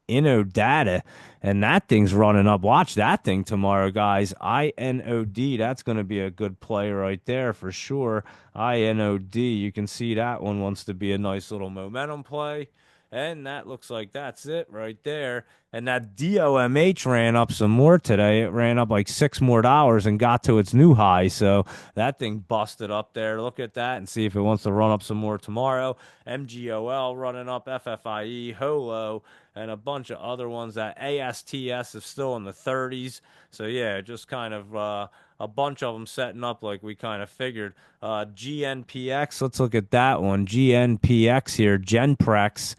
[SPEAKER 1] InnoData, and that thing's running up. Watch that thing tomorrow, guys. INOD, that's going to be a good play right there for sure. INOD, you can see that one wants to be a nice little momentum play. And that looks like that's it right there. And that DOMH ran up some more today. It ran up like $6 more and got to its new high. So that thing busted up there. Look at that and see if it wants to run up some more tomorrow. MGOL running up, FFIE, HOLO, and a bunch of other ones. That ASTS is still in the 30s. So yeah, just kind of a bunch of them setting up like we kind of figured. GNPX, let's look at that one. GNPX here, Genprex.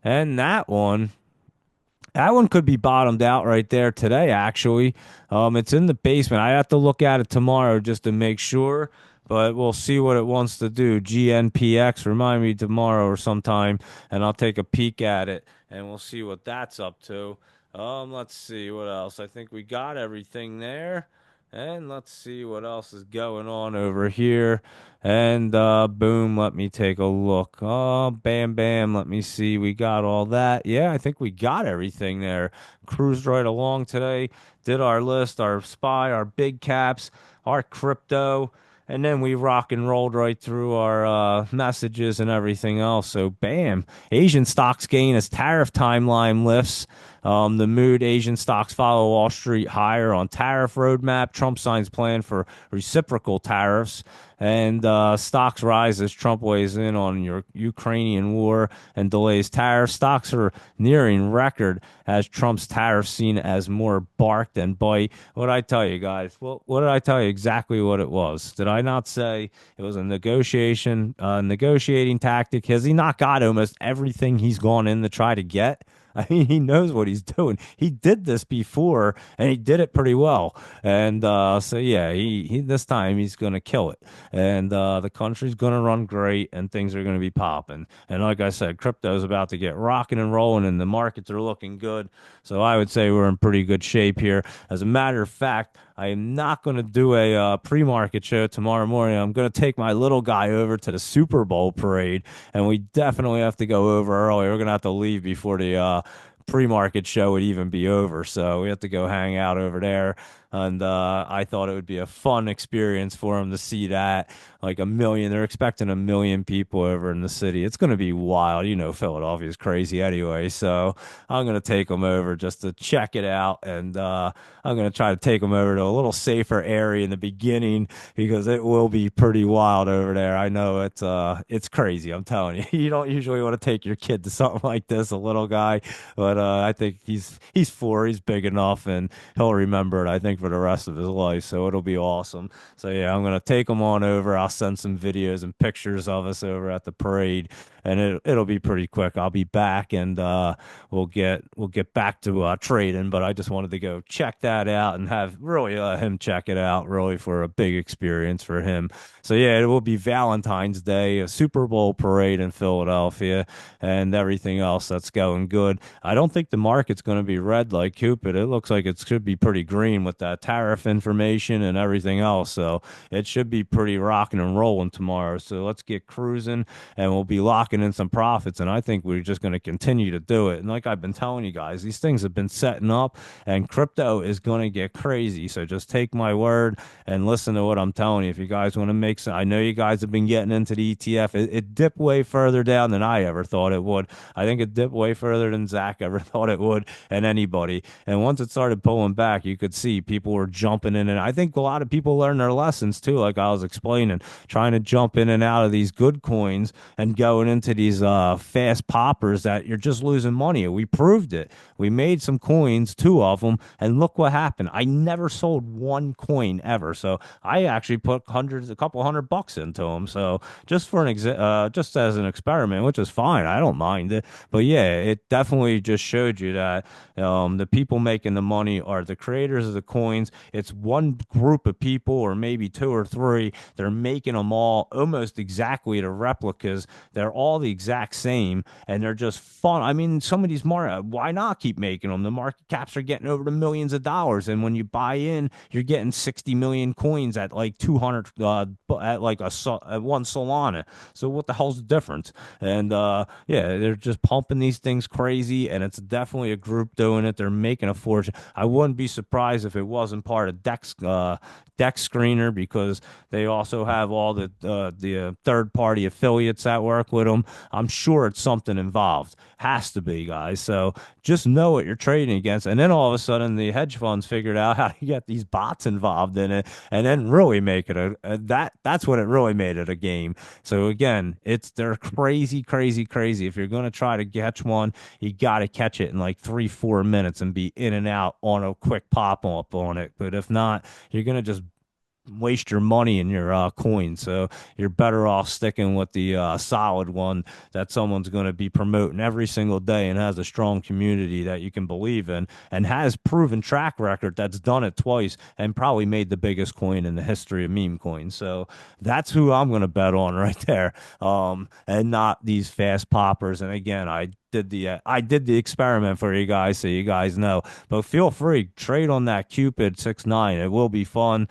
[SPEAKER 1] And that one could be bottomed out right there today, actually. It's in the basement. I have to look at it tomorrow just to make sure, but we'll see what it wants to do. GNPX, remind me tomorrow or sometime, and I'll take a peek at it, and we'll see what that's up to. Let's see what else. I think we got everything there. And let's see what else is going on over here. And boom, let me take a look. Oh, bam, bam. Let me see. We got all that. Yeah, I think we got everything there. Cruised right along today. Did our list, our SPY, our big caps, our crypto. And then we rock and rolled right through our messages and everything else. So, bam. Asian stocks gain as tariff timeline lifts. The mood Asian stocks follow Wall Street higher on tariff roadmap. Trump signs plan for reciprocal tariffs. And stocks rise as Trump weighs in on your Ukrainian war and delays tariffs. Stocks are nearing record as Trump's tariffs seen as more bark than bite. What did I tell you guys? Well, what did I tell you exactly what it was? Did I not say it was a negotiating tactic? Has he not got almost everything he's gone in to try to get? I mean, he knows what he's doing. He did this before, and he did it pretty well. And so, yeah, he this time he's going to kill it. And the country's going to run great, and things are going to be popping. And like I said, crypto's about to get rocking and rolling, and the markets are looking good. So I would say we're in pretty good shape here. As a matter of fact, I am not going to do a pre-market show tomorrow morning. I'm going to take my little guy over to the Super Bowl parade, and we definitely have to go over early. We're going to have to leave before the pre-market show would even be over. So we have to go hang out over there. And I thought it would be a fun experience for him to see that. Like a million, they're expecting a million people over in the city. It's going to be wild. You know, Philadelphia is crazy anyway. So I'm going to take him over just to check it out. And I'm going to try to take him over to a little safer area in the beginning because it will be pretty wild over there. I know it's crazy. I'm telling you, you don't usually want to take your kid to something like this, a little guy, but I think he's 4, he's big enough, and he'll remember it. I think for the rest of his life, so it'll be awesome. So yeah, I'm gonna take him on over. I'll send some videos and pictures of us over at the parade, and it'll be pretty quick. I'll be back, and we'll get back to trading. But I just wanted to go check that out and have really him check it out, really for a big experience for him. So yeah, it will be Valentine's Day, a Super Bowl parade in Philadelphia, and everything else that's going good. I don't think the market's going to be red like Cupid. It looks like it should be pretty green with that tariff information and everything else. So it should be pretty rocking and rolling tomorrow. So let's get cruising, and we'll be locking in some profits. And I think we're just going to continue to do it. And like I've been telling you guys, these things have been setting up, and crypto is going to get crazy. So just take my word and listen to what I'm telling you. If you guys want to make some, I know you guys have been getting into the ETF. It dipped way further down than I ever thought it would. I think it dipped way further than Zach ever thought it would, and anybody. And once it started pulling back, you could see people were jumping in. And I think a lot of people learned their lessons too, like I was explaining, trying to jump in and out of these good coins and going into these fast poppers that you're just losing money. We proved it. We made some coins, two of them, and look what happened. I never sold one coin ever. So I actually put a couple $100 into them. So just for just as an experiment, which is fine. I don't mind it. But yeah, it definitely just showed you that the people making the money are the creators of the coins. It's one group of people, or maybe two or three. They're making them all almost exactly the replicas. They're all the exact same, and they're just fun. I mean, some of these why not keep making them? The market caps are getting over the millions of dollars, and when you buy in, you're getting 60 million coins at like 200 at like at one Solana. So what the hell's the difference? And yeah, they're just pumping these things crazy, and it's definitely a group doing it. They're making a fortune. I wouldn't be surprised if it wasn't part of Dex Screener, because they also have all the third party affiliates that work with them. I'm sure it's something involved. Has to be, guys. So just know what you're trading against. And then all of a sudden, the hedge funds figured out how to get these bots involved in it, and then really make it that's what it really made it a game. So again, they're crazy, crazy, crazy. If you're gonna try to catch one, you got to catch it in like 3-4 minutes and be in and out on a quick pop up on it. But if not, you're gonna just waste your money in your coins. So you're better off sticking with the solid one that someone's going to be promoting every single day and has a strong community that you can believe in, and has proven track record that's done it twice and probably made the biggest coin in the history of meme coins. So that's who I'm going to bet on right there. And not these fast poppers. And again, I did the experiment for you guys, so you guys know. But feel free, trade on that Cupid 6-9. It will be fun.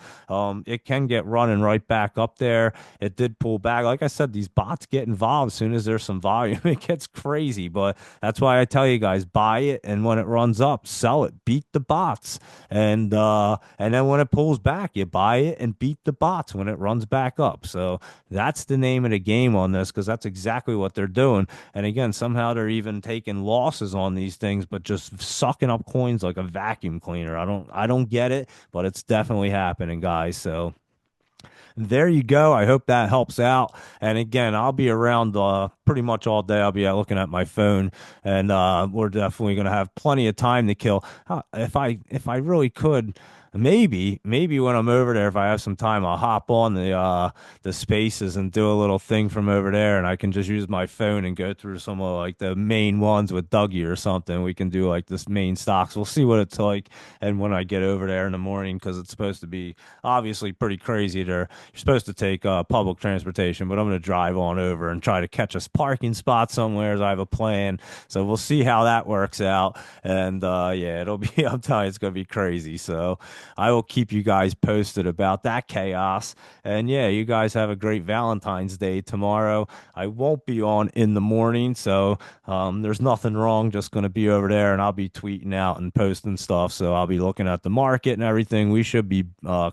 [SPEAKER 1] It can get running right back up there. It did pull back. Like I said, these bots get involved as soon as there's some volume. It gets crazy. But that's why I tell you guys, buy it, and when it runs up, sell it. Beat the bots. And then when it pulls back, you buy it and beat the bots when it runs back up. So that's the name of the game on this, because that's exactly what they're doing. And again, somehow they're even taking losses on these things, but just sucking up coins like a vacuum cleaner. I don't get it, but it's definitely happening, guys. So there you go. I hope that helps out. And again, I'll be around pretty much all day. I'll be looking at my phone, and we're definitely going to have plenty of time to kill. If I really could, maybe when I'm over there, if I have some time, I'll hop on the spaces and do a little thing from over there, and I can just use my phone and go through some of like the main ones with Dougie or something. We can do like this main stocks. We'll see what it's like, and when I get over there in the morning, because it's supposed to be obviously pretty crazy there. You're supposed to take public transportation, but I'm going to drive on over and try to catch a parking spot somewhere, as I have a plan. So we'll see how that works out. And yeah, it'll be, I'm telling you, it's going to be crazy. So I will keep you guys posted about that chaos. And yeah, you guys have a great Valentine's Day tomorrow. I won't be on in the morning, so there's nothing wrong. Just going to be over there, and I'll be tweeting out and posting stuff. So I'll be looking at the market and everything. We should be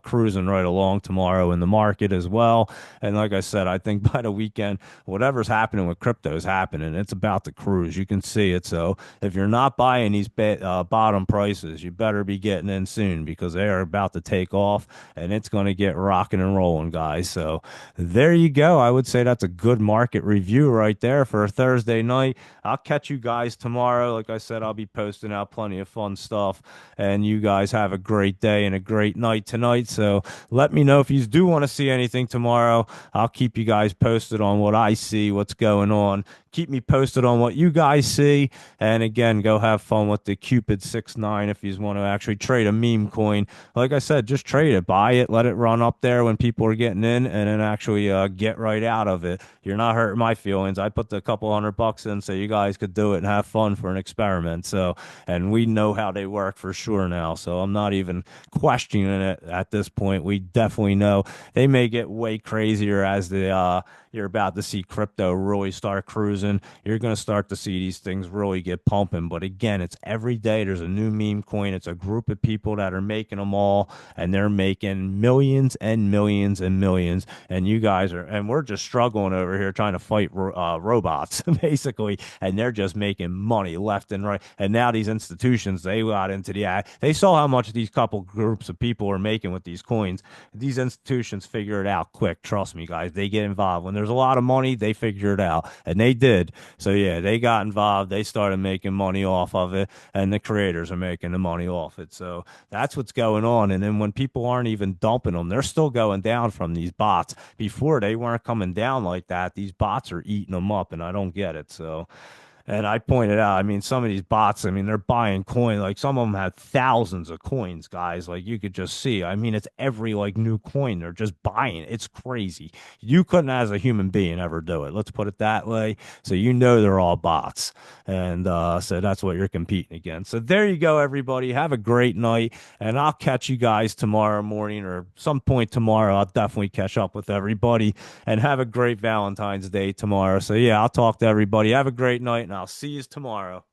[SPEAKER 1] cruising right along tomorrow in the market as well. And like I said, I think by the weekend, whatever's happening with crypto is happening. It's about to cruise. You can see it. So if you're not buying these bottom prices, you better be getting in soon, because they are about to take off, and it's going to get rocking and rolling, guys. So there you go. I would say that's a good market review right there for a Thursday night. I'll catch you guys tomorrow. Like I said, I'll be posting out plenty of fun stuff, and you guys have a great day and a great night tonight. So let me know if you do want to see anything tomorrow. I'll keep you guys posted on what I see, what's going on. Keep me posted on what you guys see. And again, go have fun with the Cupid 69 if you want to actually trade a meme coin. Like I said, just trade it, buy it, let it run up there when people are getting in, and then actually get right out of it. You're not hurting my feelings. I put the couple $100 in so you guys could do it and have fun for an experiment. So, and we know how they work for sure now. So I'm not even questioning it at this point. We definitely know they may get way crazier as you're about to see crypto really start cruising. You're going to start to see these things really get pumping. But again, it's every day there's a new meme coin. It's a group of people that are making them all, and they're making millions and millions and millions. And you guys are, and we're just struggling over here trying to fight robots, basically. And they're just making money left and right. And now these institutions, they got into they saw how much these couple groups of people are making with these coins. These institutions figure it out quick. Trust me, guys. They get involved. When there's a lot of money, they figure it out. And they did. So yeah, they got involved. They started making money off of it, and the creators are making the money off it. So that's what's going on. And then when people aren't even dumping them, they're still going down from these bots. Before they weren't coming down like that. These bots are eating them up, and I don't get it. So and I pointed out, I mean, some of these bots, I mean, they're buying coin. Like some of them had thousands of coins, guys. Like you could just see. I mean, it's every like new coin. They're just buying. It's crazy. You couldn't, as a human being, ever do it. Let's put it that way. So you know they're all bots. And so that's what you're competing against. So there you go, everybody. Have a great night. And I'll catch you guys tomorrow morning or some point tomorrow. I'll definitely catch up with everybody and have a great Valentine's Day tomorrow. So yeah, I'll talk to everybody. Have a great night, and I'll see you tomorrow.